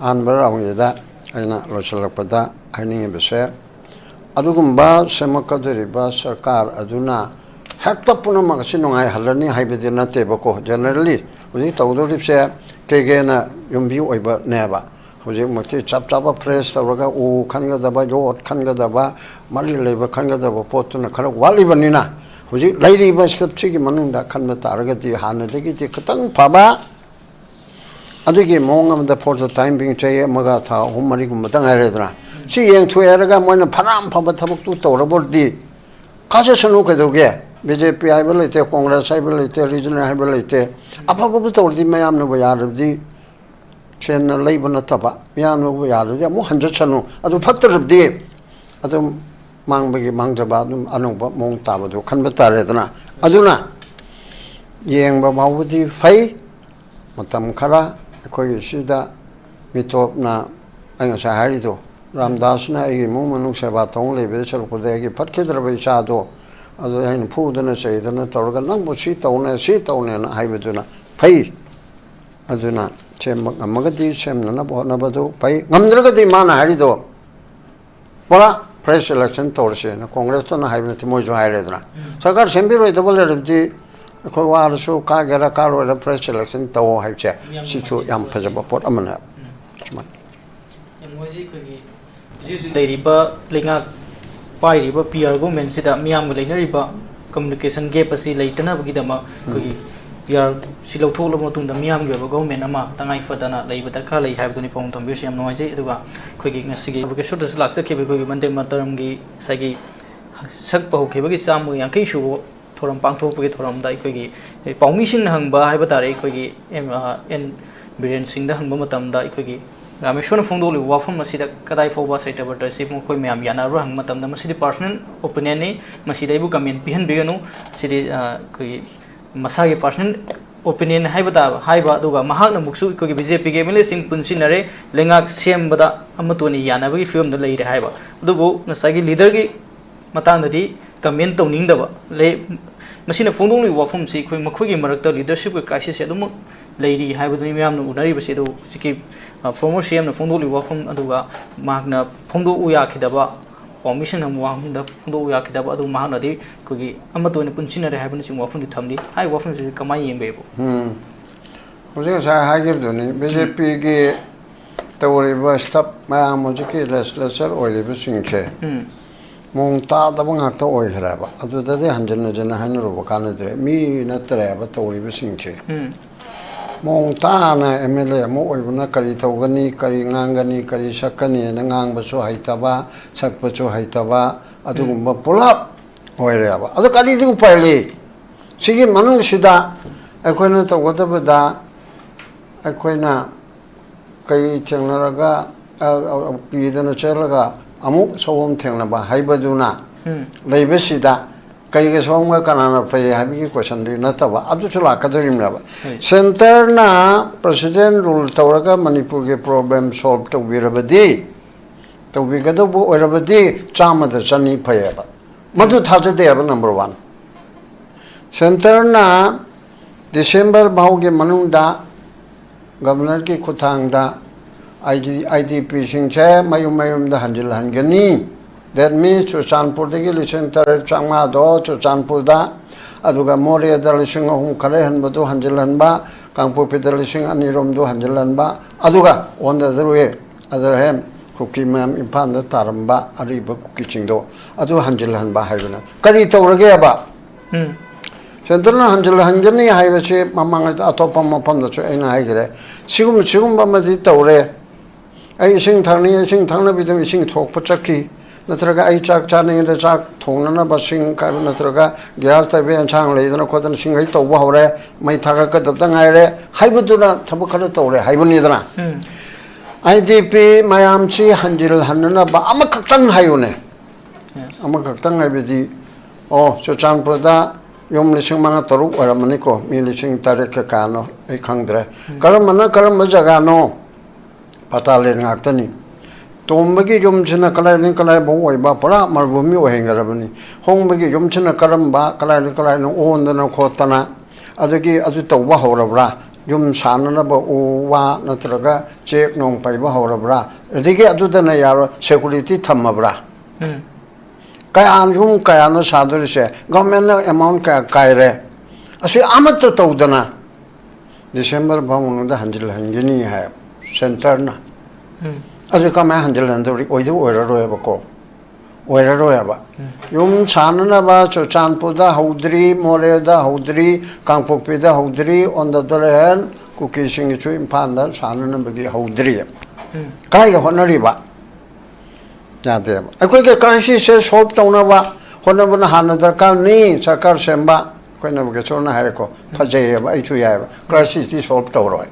ꯑꯍꯥꯟꯕ ꯔꯥꯎꯟꯁꯤꯗ ꯑꯩꯅ ꯂꯣꯏꯁꯤꯜꯂꯛꯄꯗ ꯍꯥꯏꯅꯤꯡꯉꯤꯕꯁꯦ ꯑꯗꯨꯒꯨꯝꯕ ꯁꯦꯝꯃꯛꯀꯗꯧꯔꯤꯕ ꯁꯔꯀꯥꯔ ꯑꯗꯨꯅ ꯍꯦꯛꯇ ꯄꯨꯝꯅꯃꯛ ꯑꯁꯤ ꯅꯨꯡꯉꯥꯏꯍꯜꯂꯅꯤ ꯍꯥꯏꯕꯗꯤ ꯅꯠꯇꯦꯕꯀꯣ ꯖꯦꯅꯔꯦꯜꯂꯤ ꯍꯧꯖꯤꯛ ꯇꯧꯗꯧꯔꯤꯕꯁꯦ ꯀꯩꯒꯤꯅ ꯌꯨꯝꯕꯤ ꯑꯣꯏꯕꯅꯦꯕ ꯍꯧꯖꯤꯛꯃꯛꯇꯤ ꯆꯞ ꯆꯥꯕ ꯐ꯭ꯔꯦꯁ ꯇꯧꯔꯒ ꯎ ꯈꯟꯒꯗꯕ ꯌꯣꯠ ꯈꯟꯒꯗꯕ ꯃꯔꯤ ꯂꯩꯕ ꯈꯟꯒꯗꯕ ꯄꯣꯠꯇꯨꯅ ꯈꯔ ꯋꯥꯠꯂꯤꯕꯅꯤꯅ ꯍꯧꯖꯤꯛ ꯂꯩꯔꯤꯕ ꯁ꯭ꯇꯦꯞꯁꯤꯒꯤ ꯃꯅꯨꯡꯗ ꯈꯟꯕ ꯇꯥꯔꯒꯗꯤ ꯍꯥꯟꯅꯗꯒꯤꯗꯤ ꯈꯤꯇꯪ ꯐꯕ ꯑꯗꯨꯒꯤ ꯃꯑꯣꯡ ꯑꯃꯗ ꯐꯣꯔ ꯗ ꯇꯥꯏꯝ ꯕꯤꯡ ꯆꯍꯤ ꯑꯃꯒ ꯊꯥ 3-4ꯒꯨꯝꯕꯇ ꯉꯥꯏꯔꯦꯗꯅ ꯁꯤ ꯌꯦꯡꯊꯣꯛꯑꯦ ꯍꯥꯏꯔꯒ ꯃꯣꯏꯅ ꯐꯅꯌꯥꯝ ꯐꯕ ꯊꯕꯛꯇꯨ ꯇꯧꯔꯕꯗꯤ ꯀꯥꯖꯁꯅꯨ ꯀꯩꯗꯧꯒꯦ BJP ꯍꯥꯏꯕ ꯂꯩꯇꯦ ꯀꯣꯡꯒ꯭ꯔꯦꯁ ꯍꯥꯏꯕ ꯂꯩꯇꯦ ꯔꯤꯖꯅꯦꯜ ꯍꯥꯏꯕ ꯂꯩꯇꯦ ꯑꯐꯕꯕꯨ ꯇꯧꯔꯗꯤ ꯃꯌꯥꯝꯅꯕꯨ ꯌꯥꯔꯕꯗꯤ ꯁꯦꯟꯅ ꯂꯩꯕ ꯅꯠꯇꯕ ꯃꯌꯥꯝꯅꯕꯨ ꯌꯥꯔꯗꯤ ꯑꯃꯨꯛ ꯍꯟꯖꯁꯅꯨ ꯑꯗꯨ ꯐꯠꯇ꯭ꯔꯕꯗꯤ ꯑꯗꯨꯝ ꯃꯥꯡꯕꯒꯤ ꯃꯥꯡꯖꯕ ꯑꯗꯨꯝ ꯑꯅꯧꯕ ꯃꯑꯣꯡ ꯇꯥꯕꯗꯨ ꯈꯟꯕ ꯇꯥꯔꯦꯗꯅ ꯑꯗꯨꯅ ꯌꯦꯡꯕ ꯐꯥꯎꯕꯗꯤ ꯐꯩ ꯃꯇꯝ ꯈꯔ ꯑꯩꯈꯣꯏꯒꯤ ꯁꯤꯗ ꯃꯤꯇꯣꯞꯅ ꯑꯩ ꯉꯁꯥꯏ ꯍꯥꯏꯔꯤꯗꯣ ꯔꯥꯝꯗꯥꯁꯅ ꯑꯩꯒꯤ ꯏꯃꯨꯡ ꯃꯅꯨꯡ ꯁꯦꯕꯥ ꯇꯧꯅ ꯂꯩꯕꯗ ꯁꯔꯨꯛꯄꯗ ꯑꯩꯒꯤ ꯐꯠꯈꯤꯗ꯭ꯔꯕ ꯏꯆꯥꯗꯣ ꯑꯗꯨ ꯑꯩꯅ ꯐꯨꯗꯅ ꯆꯩꯗꯅ ꯇꯧꯔꯒ ꯅꯪꯕꯨ ꯁꯤ ꯇꯧꯅꯦꯅ ꯍꯥꯏꯕꯗꯨꯅ ꯐꯩ ꯑꯗꯨꯅ ꯁꯦꯝꯕ ꯉꯝꯃꯒꯗꯤ ꯁꯦꯝꯅꯅꯕ ꯍꯣꯠꯅꯕꯗꯨ ꯐꯩ ꯉꯝꯗ꯭ꯔꯒꯗꯤ ꯃꯥꯅ ꯍꯥꯏꯔꯤꯗꯣ ꯄꯨꯔꯥ ꯐ꯭ꯔꯦꯁ ꯏꯂꯦꯛꯁꯟ ꯇꯧꯔꯁꯦꯅ ꯀꯣꯡꯒ꯭ꯔꯦꯁꯇꯅ ꯍꯥꯏꯕ ꯅꯠꯇꯦ ꯃꯣꯏꯁꯨ ꯍꯥꯏꯔꯦꯗꯅ ꯁꯔꯀꯥꯔ ꯁꯦꯝꯕꯤꯔꯣꯏꯗꯕ ꯂꯩꯔꯕꯗꯤ ꯑꯩꯈꯣই ꯋꯥꯔꯁꯨ ꯀꯥꯒꯦꯔꯥ ꯀꯥꯔꯣꯏꯔꯥ ꯐ꯭ꯔꯦꯁ ꯏꯂꯦꯛꯁꯟ ꯇꯧ ꯍꯥꯏꯕꯁꯦ ꯁꯤꯁꯨ ꯌꯥꯝ ꯐꯖꯕ ꯄꯣꯠ ꯑꯃꯅꯦ ꯁꯨꯃꯥꯏꯅ ꯃꯣꯏꯁꯤ ꯑꯩꯈꯣꯏꯒꯤ ꯍꯧꯖꯤꯛ ꯂꯩꯔꯤꯕ ꯂꯩꯉꯥꯛ ꯄꯥꯏꯔꯤꯕ PR ꯒꯣꯚꯔꯟꯃꯦꯟꯠꯁꯤꯗ ꯃꯤꯌꯥꯝꯒ ꯂꯩꯅꯔꯤꯕ ꯀꯝꯃꯨꯅꯤꯀꯦꯁꯟ ꯒꯦꯞ ꯑꯁꯤ ꯂꯩꯇꯅꯕꯒꯤꯗꯃꯛ ꯑꯩꯈꯣꯏꯒꯤ PR ꯁꯤ ꯂꯧꯊꯣꯛꯂꯕ ꯃꯇꯨꯡꯗ ꯃꯤꯌꯥꯝꯒꯤ ꯑꯣꯏꯕ ꯒꯣꯚꯔꯟꯃꯦꯟꯠ ꯑꯃ ꯇꯉꯥꯏ ꯐꯗꯅ ꯂꯩꯕ ꯗꯔꯀꯥꯔ ꯂꯩ ꯍꯥꯏꯕꯗꯨꯅꯤ ꯄꯥꯎꯗꯝ ꯊꯝꯕꯤꯔꯤꯁꯤ ꯌꯥꯝ ꯅꯨꯡꯉꯥꯏꯖꯩ ꯑꯗꯨꯒ ꯑꯩꯈꯣꯏꯒꯤ ꯉꯁꯤꯒꯤ ꯕ꯭ꯔꯣꯗꯀꯥꯁꯇꯔꯗꯁꯨ ꯂꯥꯛꯆꯈꯤꯕ ꯑꯩꯈꯣꯏꯒꯤ ꯋꯟꯗꯦ ꯃꯥꯇꯔꯝꯒꯤ ꯉꯁꯥꯏꯒꯤ ꯁꯛꯄ ꯍꯧꯈꯤꯕꯒꯤ 150 ꯁꯨꯕ ꯊꯧꯔꯝ ꯄꯥꯡꯊꯣꯛꯄꯒꯤ ꯊꯧꯔꯝꯗ ꯑꯩꯈꯣꯏꯒꯤ ꯄꯥꯎꯃꯤꯁꯤꯡꯅ ꯍꯪꯕ ꯍꯥꯏꯕ ꯇꯥꯔꯦ ꯑꯩꯈꯣꯏꯒꯤ ꯑꯦꯟ ꯕꯤꯔꯦꯟ ꯁꯤꯡꯗ ꯍꯪꯕ ꯃꯇꯝꯗ ꯑꯩꯈꯣꯏꯒꯤ ꯔꯥꯃꯦꯁ꯭ꯋꯔꯅ ꯐꯣꯡꯗꯣꯛꯂꯤꯕ ꯋꯥꯐꯝ ꯑꯁꯤꯗ ꯀꯗꯥꯏ ꯐꯥꯎꯕ ꯁꯩꯇꯕꯔꯇ ꯑꯁꯤ ꯃꯈꯣꯏ ꯃꯌꯥꯝ ꯌꯥꯅꯕ꯭ꯔꯥ ꯍꯪꯕ ꯃꯇꯝꯗ ꯃꯁꯤꯗꯤ ꯄꯥꯔꯁꯣꯅꯦꯜ ꯑꯣꯄꯤꯅꯤꯌꯟꯅꯤ ꯃꯁꯤꯗ ꯑꯩꯕꯨ ꯀꯃꯦꯟ ꯄꯤꯍꯟꯕꯤꯒꯅꯨ ꯁꯤꯗꯤ ꯑꯩꯈꯣꯏꯒꯤ ꯃꯁꯥꯒꯤ ꯄꯥꯔꯁꯣꯅꯦꯜ ꯑꯣꯄꯤꯅꯤꯌꯟ ꯍꯥꯏꯕ ꯑꯗꯨꯒ ꯃꯍꯥꯛꯅ ꯑꯃꯨꯛꯁꯨ ꯑꯩꯈꯣꯏꯒꯤ BJPꯒꯤ MLAꯁꯤꯡ ꯄꯨꯟꯁꯤꯟꯅꯔꯦ ꯂꯩꯉꯥꯛ ꯁꯦꯝꯕꯗ ꯑꯃꯠꯇ ꯌꯥꯅꯕꯒꯤ ꯐꯤꯕꯝꯗ ꯂꯩꯔꯦ ꯍꯥꯏꯕ ꯑꯗꯨꯕꯨ ꯉꯁꯥꯏꯒꯤ ꯂꯤꯗꯔꯒꯤ ꯃꯇꯥꯡꯗꯗꯤ ꯀꯃꯦꯟ ꯇꯧꯅꯤꯡꯗꯕ ꯃꯁꯤꯅ ꯐꯣꯡꯗꯣꯛꯂꯤꯕ ꯋꯥꯐꯝꯁꯤ ꯑꯩꯈꯣꯏ ꯃꯈꯣꯏꯒꯤ ꯃꯔꯛꯇ ꯂꯤꯗꯔꯁꯤꯞꯀꯤ ꯀ꯭ꯔꯥꯏꯁꯤꯁ ꯑꯗꯨꯃꯛ ꯂꯩꯔꯤ ꯍꯥꯏꯕꯗꯨꯅꯤ ꯃꯌꯥꯝꯅ ꯎꯅꯔꯤꯕꯁꯤ ꯑꯗꯨ ꯍꯧꯖꯤꯛꯀꯤ ꯐꯣꯔꯃꯔ CMꯅ ꯐꯣꯡꯗꯣꯛꯂꯤꯕ ꯋꯥꯐꯝ ꯑꯗꯨꯒ ꯃꯍꯥꯛꯅ ꯐꯣꯡꯗꯣꯛꯎ ꯌꯥꯈꯤꯗꯕ ꯄꯥꯎꯃꯤꯁꯤꯡꯅ ꯋꯥꯐꯝꯗ ꯐꯣꯡꯗꯣꯛꯎ ꯌꯥꯈꯤꯗꯕ ꯑꯗꯨ ꯃꯍꯥꯛꯅꯗꯤ ꯑꯩꯈꯣꯏꯒꯤ ꯑꯃꯠꯇ ꯑꯣꯏꯅ ꯄꯨꯟꯁꯤꯟꯅꯔꯦ ꯍꯥꯏꯕꯅꯆꯤꯡꯕ ꯋꯥꯐꯝꯗꯤ ꯊꯝꯂꯤ ꯍꯥꯏꯔꯤꯕ ꯋꯥꯐꯝꯁꯤ ꯀꯃꯥꯏꯅ ꯌꯦꯡꯕꯤꯕ ꯍꯧꯖꯤꯛ ꯉꯁꯥꯏ ꯍꯥꯏꯈꯤꯕꯗꯨꯅꯤ BJPꯒꯤ ꯇꯧꯔꯤꯕ ꯁ꯭ꯇꯥꯞ ꯃꯌꯥꯝ ꯍꯧꯖꯤꯛꯀꯤ ꯂꯦꯖꯤꯁꯂꯦꯆꯔ ꯑꯣꯏꯔꯤꯕꯁꯤꯡꯁꯦ ꯃꯑꯣꯡ ꯇꯥꯗꯕ ꯉꯥꯛꯇ ꯑꯣꯏꯈ꯭ꯔꯦꯕ ꯑꯗꯨꯗꯗꯤ ꯍꯟꯖꯤꯟ ꯍꯟꯖꯤꯟꯅ ꯍꯥꯏꯅꯔꯨꯕ ꯀꯥꯟꯅꯗ꯭ꯔꯦ ꯃꯤ ꯅꯠꯇ꯭ꯔꯦꯕ ꯇꯧꯔꯤꯕꯁꯤꯡꯁꯦ ꯃꯑꯣꯡ ꯇꯥꯅ MLA ꯑꯃ ꯑꯣꯏꯕꯅ ꯀꯔꯤ ꯇꯧꯒꯅꯤ ꯀꯔꯤ ꯉꯥꯡꯒꯅꯤ ꯀꯔꯤ ꯁꯛꯀꯅꯤꯅ ꯉꯥꯡꯕꯁꯨ ꯍꯩꯇꯕ ꯁꯛꯄꯁꯨ ꯍꯩꯇꯕ ꯑꯗꯨꯒꯨꯝꯕ ꯄꯨꯂꯞ ꯑꯣꯏꯔꯦꯕ ꯑꯗꯨ ꯀꯔꯤꯗꯤ ꯎꯄꯥꯏ ꯂꯩ ꯁꯤꯒꯤ ꯃꯅꯨꯡꯁꯤꯗ ꯑꯩꯈꯣꯏꯅ ꯇꯧꯒꯗꯕꯗ ꯑꯩꯈꯣꯏꯅ ꯀꯩ ꯊꯦꯡꯅꯔꯒ ꯀꯤꯗꯅ ꯆꯦꯜꯂꯒ ꯑꯃꯨꯛ ꯁꯑꯣꯝ ꯊꯦꯡꯅꯕ ꯍꯥꯏꯕꯗꯨꯅ ꯂꯩꯕꯁꯤꯗ ꯀꯩꯒ ꯁꯑꯣꯝꯒ ꯀꯅꯥꯅ ꯐꯩ ꯍꯥꯏꯕꯒꯤ ꯀꯣꯏꯁꯟꯗꯤ ꯅꯠꯇꯕ ꯑꯗꯨꯁꯨ ꯂꯥꯛꯀꯗꯣꯔꯤꯕꯅꯦꯕ ꯁꯦꯟꯇꯔꯅ ꯄ꯭ꯔꯦꯁꯤꯗꯦꯟ ꯔꯨꯜ ꯇꯧꯔꯒ ꯃꯅꯤꯄꯨꯔꯒꯤ ꯄ꯭ꯔꯣꯕ꯭ꯂꯦꯝ ꯁꯣꯜꯕ ꯇꯧꯕꯤꯔꯕꯗꯤ ꯇꯧꯕꯤꯒꯗꯧꯕ ꯑꯣꯏꯔꯕꯗꯤ 100ꯗ 200 ꯐꯩꯌꯦꯕ ꯃꯗꯨ ꯊꯥꯖꯗꯦꯕ ꯅꯝꯕꯔ 1 ꯁꯦꯟꯇꯔꯅ ꯗꯤꯁꯦꯝꯕꯔ ꯐꯥꯎꯒꯤ ꯃꯅꯨꯡꯗ ꯒꯕꯔꯅꯔꯒꯤ ꯈꯨꯠꯊꯥꯡꯗ IDPꯁꯤꯡꯁꯦ ꯃꯌꯨꯝꯗ ꯍꯟꯖꯤꯜꯍꯟꯒꯅꯤ ꯗꯦꯠ ꯃꯤꯟꯁ ꯆꯨꯔꯆꯥꯟꯄꯨꯔꯗꯒꯤ 3,500 ꯆꯨꯔꯆꯥꯟꯄꯨꯔꯗ ꯑꯗꯨꯒ ꯃꯣꯔꯦꯗ 3,000 ꯈꯔ ꯍꯦꯟꯕꯗꯨ ꯍꯟꯖꯤꯜꯍꯟꯕ ꯀꯥꯡꯄꯣꯛꯄꯤꯗ 2,000 ꯔꯣꯝꯗꯨ ꯍꯟꯖꯤꯜꯍꯟꯕ ꯑꯗꯨꯒ ꯑꯣꯟ ꯗ other way other hand 국기 맘 임판다 따름바 아리바 국기층도 아주 한질한바 하이거나 까리 떠오르게 봐 센터는 한질한게니 하이버치 mamang을 아토파 마판도 저 애나 하이그래 지금 밤마디 떠오래 아이 싱탕나비도 싱 톡포착기 나트라가 아이 짝 자네인데 짝 통나나 바싱 가르 나트라가 기아스 타베 창 레이드나 코든 싱이 떠오바 하래 마이 타가 끝없다 하이래 하이버도나 타복하러 떠오래 하이버니더나 IDP 마얌치 한지를 하느나 바 아마 각당 하요네 아마 각당 하이버지 저 장보다 용리싱 망아 떠룩 와라마니코 밀리싱 따르케 가노 이 강드레 그러면은 자가노 바탈레 ngaktani tombagi yomchina kalai bo oiba pora marbumi ohengarabani hongbagi yomchina karamba kalai no ondana khotana adagi aju tawba horabra yum sanana ba uwa natraga chek nong paiba horabra adigi adudana yaro security thammabra kaya no sadurise government amount kaire asi amat tawdana December bamunda hanjil hanjini hai center na aje kama hanjil handori oidu oiraro bako oiraro ba yum chanana ba cho chanpuda haudri moreda haudri kangpokpeda haudri on the other hand kuki singi chu impanda chanana bagi haudri kai honori ba jate ba akoi ke kansi se solve tauna ba honabana hanadar ka ni sarkar semba koina bage chona haiko phaje ba ichu ya ba crisis ti solve tawroi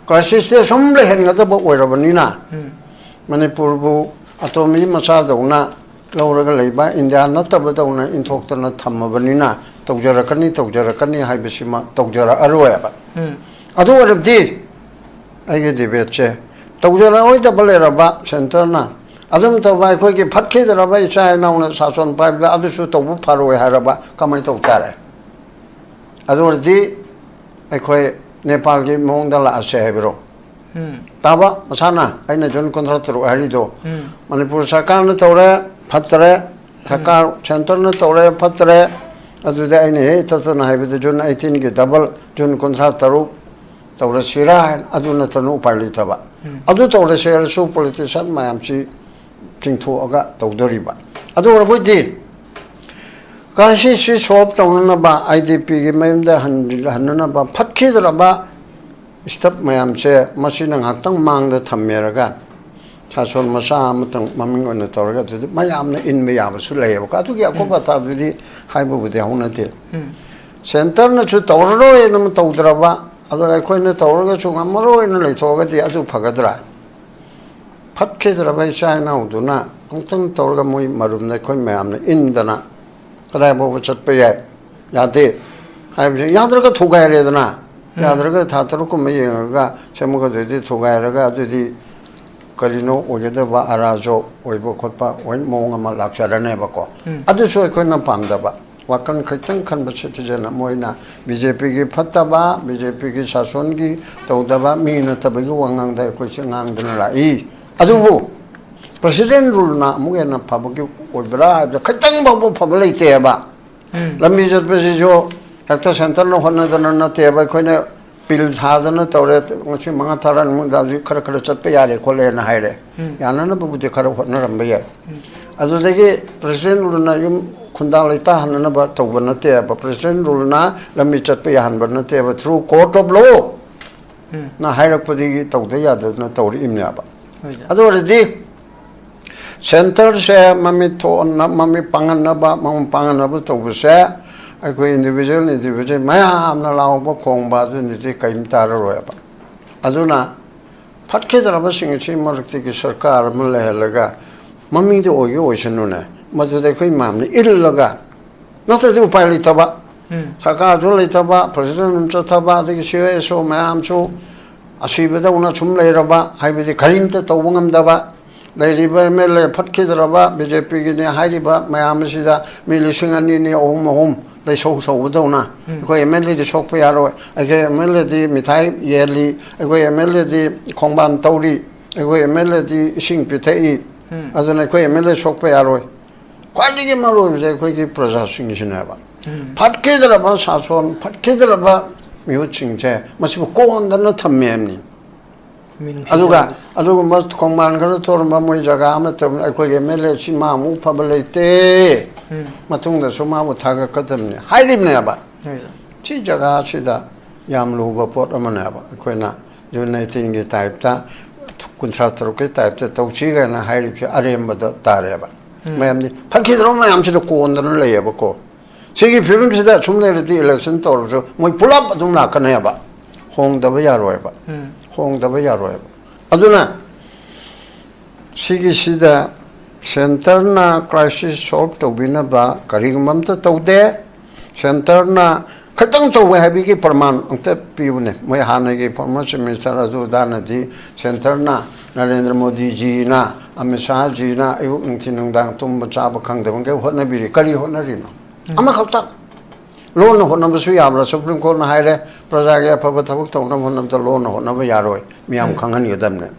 crisis te somle hen ngata bo oirabani Manipur bu atomi macha dona lauraga leiba India nataba dona inthokta thammabani na tawjarakani haibasima tawjara aroya ba adu warabdi aige debate che tawjara oida baleraba center na adum tawbai khoi ki phatke daraba icha nauna sason paibda adusu tawbu pharoi haraba kamai tawtare adu wardi akhoi Nepal ki mongdala ase hebro taba masana aina jon contractor harido Manipur sarkar na tawre phatre sarkar center na tawre phatre aduda aina he tatana haibedo jon 18 ki double jon contractor tawre sira aduna tanu parli taba adu tawre share su politician mayamchi tingthu aga tawdoriba adu rabudi kashi shi shop tawnana ba IDP gi mayumda hanna ba phatkidra ba step mayamche masina ngakhtang mangda thammeraga chason masa amtang maming ona tawraga du mayamna in mayam su leyeba ka tugi akoba ta dudi haibu bude honate center na chu tawro enam tawdra ba ado koina tawraga chu ngamro en leithoga di adu phagadra phatkidra ba china uduna amtang tawraga moi marumna koi mayamna indana kadai bobo chatpa yai yate haibse yadraga thugaya redana yadraga thataru ko mayinga semuga dedi thugayaraga adudi karino ogeda ba arajo oibo khotpa oin monga ma lakcharane bako adu so koina pamda ba wakan khaitang khanba chetijana moina BJP gi phatta ba BJP gi sason gi tawda ba mina tabagi wangang da ko chingang dana la I adubu President rule na mugena pabagi oibra da khatang babu phabalai te ba lambi jat pesi jo ekta center no honna dana na te ba koina pil thadana tawre ngochi manga tharan mu da ji khara chat pe yare khole na haire yana na babu de khara honna ram ba ya adu dege president rule na yum khunda laita hanna ba tawbana te ba president rule na lambi chat pe yan ba na te ba through court of law na haire padi tawda ya da na tawri imya ba adu re Center se mami to na mami pangan na ba to buse ai ko individual maya amna lao ba khong ba du ni ti kaim tar ro ba azuna phatke dara ba sing chi marti ki sarkar mulle laga mami de oyo oishanu ne madu de koi mam ni il laga na ta du pai li ta ba sarkar jo li ta ba president cha ta ba de ki so mayam chu asibeda una chum le ra ba hai be karim ta to bangam da ba Leriba mele phatkidra BJP gi ne hairiba mayam sida milisingani ni ohum dai so udona ko MLA di sok pa yaro age MLA di mithai yeli ko MLA di khongban tauri ko MLA di sing pithai azuna ko MLA sok pa yaro kwadi gi maro je ko gi praja sing sina ba phatkidra ba sason phatkidra ba miu chingche masibo ko ondana thammemni ꯑꯗꯨꯒꯨꯝꯕ ꯈꯣꯡꯃꯥꯟ ꯈꯔ ꯊꯣꯔꯝꯕ ꯃꯣꯏ ꯖꯒꯥ ꯑꯃꯠꯇ ꯑꯩꯈꯣꯏꯒꯤ ꯑꯦꯝ ꯑꯦꯜ ꯑꯦꯁꯤ ꯃꯥꯃꯨꯛ ꯐꯕ ꯂꯩꯇꯦ ꯃꯇꯨꯡꯗꯁꯨ ꯃꯥꯕꯨ ꯊꯥꯒꯠꯀꯗꯕꯅꯤ ꯍꯥꯏꯔꯤꯕꯅꯦꯕ ꯁꯤ ꯖꯒꯥꯁꯤꯗ ꯌꯥꯝ ꯂꯨꯕ ꯄꯣꯠ ꯑꯃꯅꯦꯕ ꯑꯩꯈꯣꯏꯅ ꯖꯨꯟ 19ꯒꯤ ꯇꯥꯏꯞꯇ 53ꯒꯤ ꯇꯥꯏꯞꯇ ꯇꯧꯁꯤ ꯀꯥꯏꯅ ꯍꯥꯏꯔꯤꯕꯁꯤ ꯑꯔꯦꯝꯕꯗ ꯇꯥꯔꯦꯕ ꯃꯌꯥꯝꯗꯤ ꯐꯠꯈꯤꯗ꯭ꯔꯣ ꯃꯌꯥꯝꯁꯤꯗ ꯀꯣꯟꯗꯅ ꯂꯩꯌꯦꯕꯀꯣ ꯁꯤꯒꯤ ꯐꯤꯕꯝꯁꯤꯗ ꯁꯨꯝ ꯂꯩꯔꯗꯤ ꯏꯂꯦꯛꯁꯟ ꯇꯧꯔꯁꯨ ꯃꯣꯏ ꯄꯨꯂꯞ ꯑꯗꯨꯝ ꯂꯥꯛꯀꯅꯦꯕ ꯍꯣꯡꯗꯕ ꯌꯥꯔꯣꯏꯕ ꯍꯣꯡꯗꯕ ꯌꯥꯔꯣꯏꯕ ꯑꯗꯨꯅ ꯁꯤꯒꯤꯁꯤꯗ ꯁꯦꯟꯇꯔꯅ ꯀ꯭ꯔꯥꯏꯁꯤꯁ ꯁꯣꯜꯕ ꯇꯧꯕꯤꯅꯕ ꯀꯔꯤꯒꯨꯝꯕ ꯑꯝꯇ ꯇꯧꯗꯦ ꯁꯦꯟꯇꯔꯅ ꯈꯤꯇꯪ ꯇꯧꯋꯦ ꯍꯥꯏꯕꯒꯤ ꯄ꯭ꯔꯃꯥꯟ ꯑꯝꯇ ꯄꯤꯕꯅꯦ ꯃꯣꯏ ꯍꯥꯟꯅꯒꯤ ꯐꯣꯔꯃꯔ ꯆꯤꯐ ꯃꯤꯅꯤꯁꯇꯔ ꯑꯗꯨꯗꯥꯅꯗꯤ ꯁꯦꯟꯇꯔꯅ ꯅꯔꯦꯟꯗ꯭ꯔ ꯃꯣꯗꯤꯖꯤꯅ ꯑꯃꯤꯠ ꯁꯥꯍꯖꯤꯅ ꯑꯌꯨꯛ ꯅꯨꯡꯊꯤꯜ ꯅꯨꯡꯗꯥꯡ ꯇꯨꯝꯕ ꯆꯥꯕ ꯈꯪꯗꯕꯒꯩ ꯍꯣꯠꯅꯕꯤꯔꯤ ꯀꯔꯤ ꯍꯣꯠꯅꯔꯤꯅꯣ ꯑꯃꯈꯛꯇꯪ ꯂꯣꯟꯅ ꯍꯣꯠꯅꯕꯁꯨ ꯌꯥꯕ꯭ꯔꯥ ꯁꯨꯄ꯭ꯔꯤꯝ ꯀꯣꯔꯠꯅ ꯍꯥꯏꯔꯦ ꯄ꯭ꯔꯖꯥꯒꯤ ꯑꯐꯕ ꯊꯕꯛ ꯇꯧꯅꯕ ꯍꯣꯠꯅꯕꯗ ꯂꯣꯟꯅ ꯍꯣꯠꯅꯕ ꯌꯥꯔꯣꯏ ꯃꯤꯌꯥꯝ ꯈꯪꯍꯟꯒꯗꯕꯅꯦ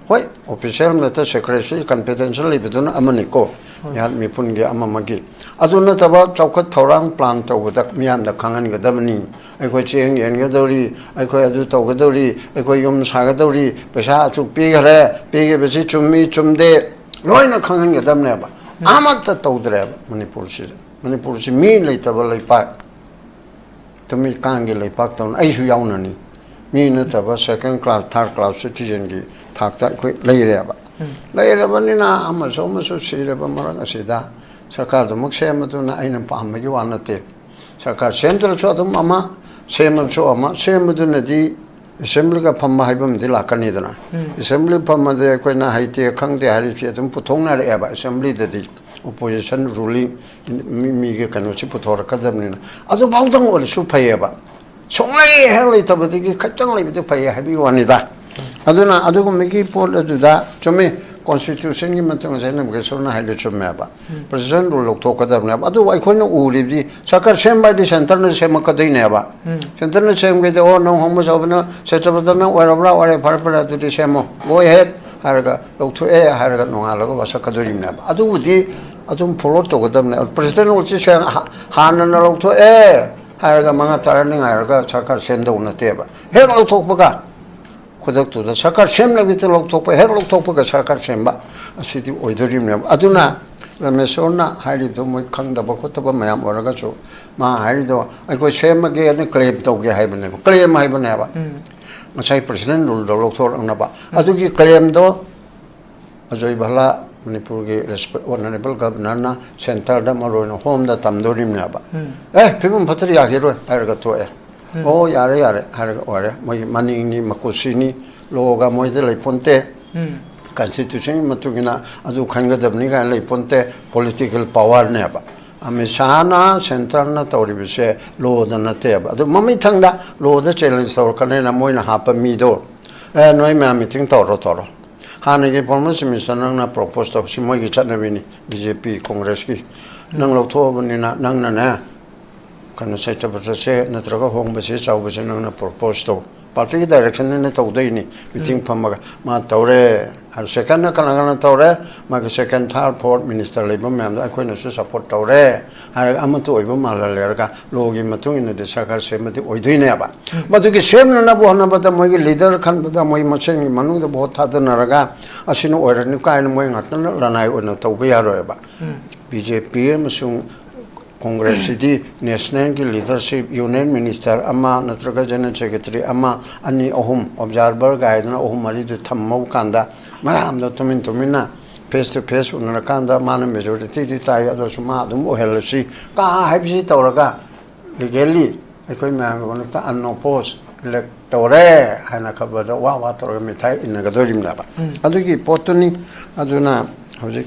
ꯍꯣꯏ ꯑꯣꯐꯤꯁꯤꯌꯦꯜ ꯃꯦꯇꯔ ꯁꯦꯀ꯭ꯔꯦꯁꯤ ꯀꯟꯐꯤꯗꯦꯟꯁꯤꯌꯦꯜ ꯂꯩꯕꯗꯨꯅ ꯑꯃꯅꯤꯀꯣ ꯃꯤꯍꯥꯠ ꯃꯤꯄꯨꯟꯒꯤ ꯑꯃꯒꯤ ꯑꯗꯨ ꯅꯠꯇꯕ ꯆꯥꯎꯈꯠ ꯊꯧꯔꯥꯡ ꯄ꯭ꯂꯥꯟ ꯇꯧꯕꯗ ꯃꯤꯌꯥꯝꯗ ꯈꯪꯍꯟꯒꯗꯕꯅꯤ ꯑꯩꯈꯣꯏ ꯆꯦꯡ ꯌꯦꯟꯒꯗꯧꯔꯤ ꯑꯩꯈꯣꯏ ꯑꯗꯨ ꯇꯧꯒꯗꯧꯔꯤ ꯑꯩꯈꯣꯏ ꯌꯨꯝ ꯁꯥꯒꯗꯧꯔꯤ ꯄꯩꯁꯥ ꯑꯁꯨꯛ ꯄꯤꯈ꯭ꯔꯦ ꯄꯤꯈꯤꯕꯁꯤ ꯆꯨꯝꯃꯤ ꯆꯨꯝꯗꯦ ꯂꯣꯏꯅ ꯈꯪꯍꯟꯒꯗꯕꯅꯦꯕ ꯑꯃꯠꯇ ꯇꯧꯗ꯭ꯔꯦꯕ ꯃꯅꯤꯄꯨꯔꯁꯤ ꯃꯤ ꯂꯩꯇꯕ ꯂꯩꯄꯥꯛ ꯇꯨꯃꯤ ꯀꯥꯡꯒꯤ ꯂꯩꯄꯥꯛꯇꯧꯅ ꯑꯩꯁꯨ ꯌꯥꯎꯅꯅꯤ ꯃꯤ ꯅꯠꯇꯕ ꯁꯦꯀꯦꯟ ꯀ꯭ꯂꯥꯁ ꯊꯥꯔꯠ ꯀ꯭ꯂꯥꯁ ꯁꯤꯇꯤꯖꯦꯟꯒꯤ ꯊꯥꯛꯇ ꯑꯩꯈꯣꯏ ꯂꯩꯔꯦꯕ ꯂꯩꯔꯕꯅꯤꯅ ꯑꯃꯁꯨ ꯁꯤꯔꯕ ꯃꯔꯛ ꯑꯁꯤꯗ ꯁꯔꯀꯥꯔꯗꯨꯃꯛ ꯁꯦꯝꯕꯗꯨꯅ ꯑꯩꯅ ꯄꯥꯝꯕꯒꯤ ꯋꯥ ꯅꯠꯇꯦ ꯁꯔꯀꯥꯔ ꯁꯦꯝꯗ꯭ꯔꯁꯨ ꯑꯗꯨꯝ ꯑꯃ ꯁꯦꯝꯃꯁꯨ ꯑꯃ ꯁꯦꯝꯕꯗꯨꯅꯗꯤ ꯑꯦꯁꯦꯝꯕ꯭ꯂꯤꯒ ꯐꯝꯕ ꯍꯥꯏꯕ ꯑꯃꯗꯤ ꯂꯥꯛꯀꯅꯤꯗꯅ ꯑꯦꯁꯦꯝꯕ꯭ꯂꯤ ꯐꯝꯃꯗꯤ ꯑꯩꯈꯣꯏꯅ ꯍꯩꯇꯦ ꯈꯪꯗꯦ ꯍꯥꯏꯔꯤꯕꯁꯤ ꯑꯗꯨꯝ ꯄꯨꯊꯣꯛꯅꯔꯛꯑꯦꯕ ꯑꯦꯁꯦꯝꯕ꯭ꯂꯤꯗꯗꯤ ꯑꯣꯄꯣꯖꯤꯁꯟ ꯔꯨꯂꯤꯡ ꯃꯤꯒꯤ ꯀꯩꯅꯣꯁꯤ ꯄꯨꯊꯣꯔꯛꯀꯗꯕꯅꯤꯅ ꯑꯗꯨꯐꯥꯎꯗꯪ ꯑꯣꯏꯔꯁꯨ ꯐꯩꯌꯦꯕ ꯁꯨꯡꯂꯩ ꯍꯦꯛ ꯂꯩꯇꯕꯗꯒꯤ ꯈꯤꯇꯪ ꯂꯩꯕꯗꯨ ꯐꯩ ꯍꯥꯏꯕꯒꯤ ꯋꯥꯅꯤꯗ ꯑꯗꯨꯅ ꯑꯗꯨꯒꯨꯝꯕꯒꯤ ꯄꯣꯠ ꯑꯗꯨꯗ ꯆꯨꯝꯃꯤ ꯀꯣꯟꯁꯇꯤꯇ꯭ꯌꯨꯁꯟꯒꯤ ꯃꯇꯨꯡ ꯏꯟꯅ ꯅꯝꯒꯦꯁꯣꯔꯅ ꯍꯥꯏꯕ ꯆꯨꯝꯃꯦꯕ ꯄ꯭ꯔꯁꯤꯗꯦꯟ ꯔꯨꯜ ꯂꯧꯊꯣꯛꯀꯗꯕꯅꯦꯕ ꯑꯗꯨꯕꯨ ꯑꯩꯈꯣꯏꯅ ꯎꯔꯤꯕꯗꯤ ꯁꯔꯀꯥꯔ ꯁꯦꯝꯕ ꯍꯥꯏꯗꯤ ꯁꯦꯟꯇꯔꯅ ꯁꯦꯝꯃꯛꯀꯗꯣꯏꯅꯦꯕ ꯁꯦꯟꯇꯔꯅ ꯁꯦꯝꯒꯦꯗꯤ ꯑꯣ ꯅꯪ ꯍꯣꯡꯕ ꯆꯥꯎꯕꯅ ꯁꯦꯇ꯭ꯔꯄꯇꯅ ꯑꯣꯏꯔꯕ꯭ꯔꯥ ꯑꯣꯏꯔꯦ ꯐꯔꯦ ꯐꯔꯦ ꯑꯗꯨꯗꯤ ꯁꯦꯝꯃꯣ ꯒꯣ ꯍꯦꯗ ꯍꯥꯏꯔꯒ ꯂꯧꯊꯣꯛꯑꯦ ꯍꯥꯏꯔꯒ ꯅꯣꯡꯉꯥꯜꯂꯒ ꯋꯥꯁꯛꯀꯗꯣꯔꯤꯕꯅꯦꯕ ꯑꯗꯨꯕꯨꯗꯤ ꯑꯗꯨꯝ ꯐꯣꯂꯣ ꯇꯧꯒꯗꯕꯅꯦ ꯄ꯭ꯔꯁꯤꯗꯦꯟ ꯔꯨꯜꯁꯤ ꯍꯥꯟꯅꯅ ꯂꯧꯊꯣꯛꯑꯦ ꯍꯥꯏꯔꯒ 5 ꯇꯔꯥꯅꯤ ꯉꯥꯏꯔꯒ ꯁꯔꯀꯥꯔ ꯁꯦꯝꯗꯧ ꯅꯠꯇꯦꯕ ꯍꯦꯛ ꯂꯧꯊꯣꯛꯄꯒ ꯈꯨꯗꯛꯇꯨꯗ ꯁꯔꯀꯥꯔ ꯁꯦꯝꯅꯕꯤꯗ ꯂꯧꯊꯣꯛꯄ ꯍꯦꯛ ꯂꯧꯊꯣꯛꯄꯒ ꯁꯔꯀꯥꯔ ꯁꯦꯝꯕ ꯑꯁꯤꯗꯤ ꯑꯣꯏꯗꯣꯔꯤꯕꯅꯦꯕ ꯑꯗꯨꯅ ꯔꯃꯦꯁꯣꯔꯅ ꯍꯥꯏꯔꯤꯕꯗꯣ ꯃꯣꯏ ꯈꯪꯗꯕ ꯈꯣꯠꯇꯕ ꯃꯌꯥꯝ ꯑꯣꯏꯔꯒꯁꯨ ꯃꯥ ꯍꯥꯏꯔꯤꯗꯣ ꯑꯩꯈꯣꯏ ꯁꯦꯝꯃꯒꯦꯅ ꯀ꯭ꯂꯦꯝ ꯇꯧꯒꯦ ꯍꯥꯏꯕꯅꯦꯕ ꯀ꯭ꯂꯦꯝ ꯍꯥꯏꯕꯅꯦꯕ ꯉꯁꯥꯏ ꯄ꯭ꯔꯁꯤꯗꯦꯟ ꯔꯨꯜꯗꯣ ꯂꯧꯊꯣꯔꯛꯅꯕ ꯑꯗꯨꯒꯤ ꯀ꯭ꯂꯦꯝꯗꯣ ꯑꯖꯣꯏ ꯚꯜꯂꯥ ꯃꯅꯤꯄꯨꯔꯒꯤ ꯑꯣꯅꯔꯦꯕꯜ ꯒꯕꯔꯅꯔꯅ ꯁꯦꯟꯇꯔꯗ ꯃꯔꯨꯑꯣꯏꯅ ꯍꯣꯝꯗ ꯇꯝꯗꯣꯔꯤꯕꯅꯦꯕ ꯐꯤꯕꯝ ꯐꯠꯇ꯭ꯔ ꯌꯥꯈꯤꯔꯣꯏ ꯍꯥꯏꯔꯒ ꯇꯣꯛꯑꯦ ꯑꯣ ꯌꯥꯔꯦ ꯍꯥꯏꯔꯒ ꯑꯣꯏꯔꯦ ꯃꯣꯏꯒꯤ ꯃꯅꯤꯡꯅꯤ ꯃꯀꯨꯠꯁꯤꯅꯤ ꯂꯣꯒ ꯃꯣꯏꯗ ꯂꯩꯄꯣꯟꯇꯦ ꯀꯟꯁꯇꯤꯇ꯭ꯌꯨꯁꯟꯒꯤ ꯃꯇꯨꯡ ꯏꯟꯅ ꯑꯗꯨ ꯈꯟꯒꯗꯕꯅꯤ ꯀꯥꯏꯅ ꯂꯩꯄꯣꯟꯇꯦ ꯄꯣꯂꯤꯇꯤꯀꯦꯜ ꯄꯋꯥꯔꯅꯦꯕ ꯑꯃꯤꯠ ꯁꯥꯍꯅ ꯁꯦꯟꯇꯔꯅ ꯇꯧꯔꯤꯕꯁꯦ ꯂꯣꯗ ꯅꯠꯇꯦꯕ ꯑꯗꯨ ꯃꯃꯤꯊꯪꯗ ꯂꯣꯗ ꯆꯦꯂꯦꯟꯖ ꯇꯧꯔꯛꯀꯅꯤꯅ ꯃꯣꯏꯅ ꯍꯥꯞꯄ ꯃꯤꯗꯣ ꯅꯣꯏ ꯃꯌꯥꯝ ꯃꯤꯇꯤꯡ ꯇꯧꯔꯣ ꯍꯥꯟꯅꯒꯤ ꯐꯣꯔꯃꯔ ꯆꯤꯐ ꯃꯤꯅꯤꯁꯇꯔ ꯅꯪꯅ ꯄ꯭ꯔꯣꯄꯣꯁ ꯇꯧꯕꯁꯤ ꯃꯣꯏꯒꯤ ꯆꯠꯅꯕꯤꯅꯤ BJP ꯀꯣꯡꯒ꯭ꯔꯦꯁꯀꯤ ꯅꯪ ꯂꯧꯊꯣꯛꯑꯕꯅꯤꯅ ꯅꯪꯅꯅꯦ ꯀꯩꯅꯣ ꯁꯩꯇꯕ꯭ꯔꯇꯁꯦ ꯅꯠꯇ꯭ꯔꯒ ꯍꯣꯡꯕꯁꯦ ꯆꯥꯎꯕꯁꯦ ꯅꯪꯅ ꯄ꯭ꯔꯣꯄꯣꯁ ꯇꯧ ꯄꯥꯔꯇꯤꯒꯤ ꯗꯥꯏꯔꯦꯛꯁꯟꯅ ꯇꯧꯗꯣꯏꯅꯤ ꯃꯤꯇꯤꯡ ꯐꯝꯃꯒ ꯃꯥ ꯇꯧꯔꯦ ꯁꯦꯀꯦꯟꯗ ꯀꯅꯥ ꯇꯧꯔꯦ ꯃꯥꯒꯤ ꯁꯦꯀꯦꯟ ꯊꯥꯔꯠ ꯐꯣꯔꯠ ꯃꯤꯅꯤꯁꯇꯔ ꯂꯩꯕ ꯃꯌꯥꯝꯗꯣ ꯑꯩꯈꯣꯏꯅꯁꯨ ꯁꯞꯄꯣꯔꯠ ꯇꯧꯔꯦ ꯍꯥꯏꯔꯒ ꯑꯃꯠꯇ ꯑꯣꯏꯕ ꯃꯥꯜꯍꯜꯂꯦꯔꯒ ꯂꯣꯒꯤ ꯃꯇꯨꯡ ꯏꯟꯅꯗꯤ ꯁꯔꯀꯥꯔ ꯁꯦꯝꯕꯗꯤ ꯑꯣꯏꯗꯣꯏꯅꯦꯕ ꯃꯗꯨꯒꯤ ꯁꯦꯝꯅꯅꯕ ꯍꯣꯠꯅꯕꯗ ꯃꯣꯏꯒꯤ ꯂꯤꯗꯔ ꯈꯟꯕꯗ ꯃꯣꯏ ꯃꯁꯦꯟꯒꯤ ꯃꯅꯨꯡꯗ ꯚꯣꯠ ꯊꯥꯗꯅꯔꯒ ꯑꯁꯤꯅ ꯑꯣꯏꯔꯅꯤ ꯀꯥꯏꯅ ꯃꯣꯏ ꯉꯥꯛꯇꯅ ꯂꯅꯥꯏ ꯑꯣꯏꯅ ꯇꯧꯕ ꯌꯥꯔꯣꯏꯕ BJP ꯑꯃꯁꯨꯡ ꯀꯣꯡꯒ꯭ꯔꯦꯁꯁꯤꯗꯤ ꯅꯦꯁꯅꯦꯜꯒꯤ ꯂꯤꯗꯔꯁꯤꯞ ꯌꯨꯅꯤꯌꯟ ꯃꯤꯅꯤꯁꯇꯔ ꯑꯃ ꯅꯠꯇ꯭ꯔꯒ ꯖꯦꯅꯔꯦꯜ ꯁꯦꯀ꯭ꯔꯦꯇꯔꯤ ꯑꯃ 2 3 ꯑꯣꯕꯖꯥꯔꯚꯔ ꯒꯥꯏꯗꯅ 3 4ꯗꯨ ꯊꯝꯃꯕ ꯀꯥꯟꯗ ꯃꯌꯥꯝꯗ ꯇꯨꯃꯤꯟꯅ ꯐꯦꯁ ꯇꯨ ꯐꯦꯁ ꯎꯅꯔꯀꯥꯟꯗ ꯃꯥꯅ ꯃꯦꯖꯣꯔꯤꯇꯤꯗꯤ ꯇꯥꯏ ꯑꯗꯨꯁꯨ ꯃꯥ ꯑꯗꯨꯝ ꯑꯣꯏꯍꯜꯂꯁꯤ ꯀꯥ ꯍꯥꯏꯕꯁꯤ ꯇꯧꯔꯒ ꯂꯤꯒꯦꯜꯂꯤ ꯑꯩꯈꯣꯏ ꯃꯌꯥꯝꯒꯤ ꯃꯔꯛꯇ ꯑꯟꯑꯣꯄꯣꯁ ꯏꯂꯦꯛ ꯇꯧꯔꯦ ꯍꯥꯏꯅ ꯈꯕꯔꯗ ꯋꯥ ꯇꯧꯔꯒ ꯃꯤꯊꯥꯏ ꯏꯟꯅꯒꯗꯣꯔꯤꯕꯅꯦꯕ ꯑꯗꯨꯒꯤ ꯄꯣꯠꯇꯨꯅꯤ ꯑꯗꯨꯅ ꯍꯧꯖꯤꯛ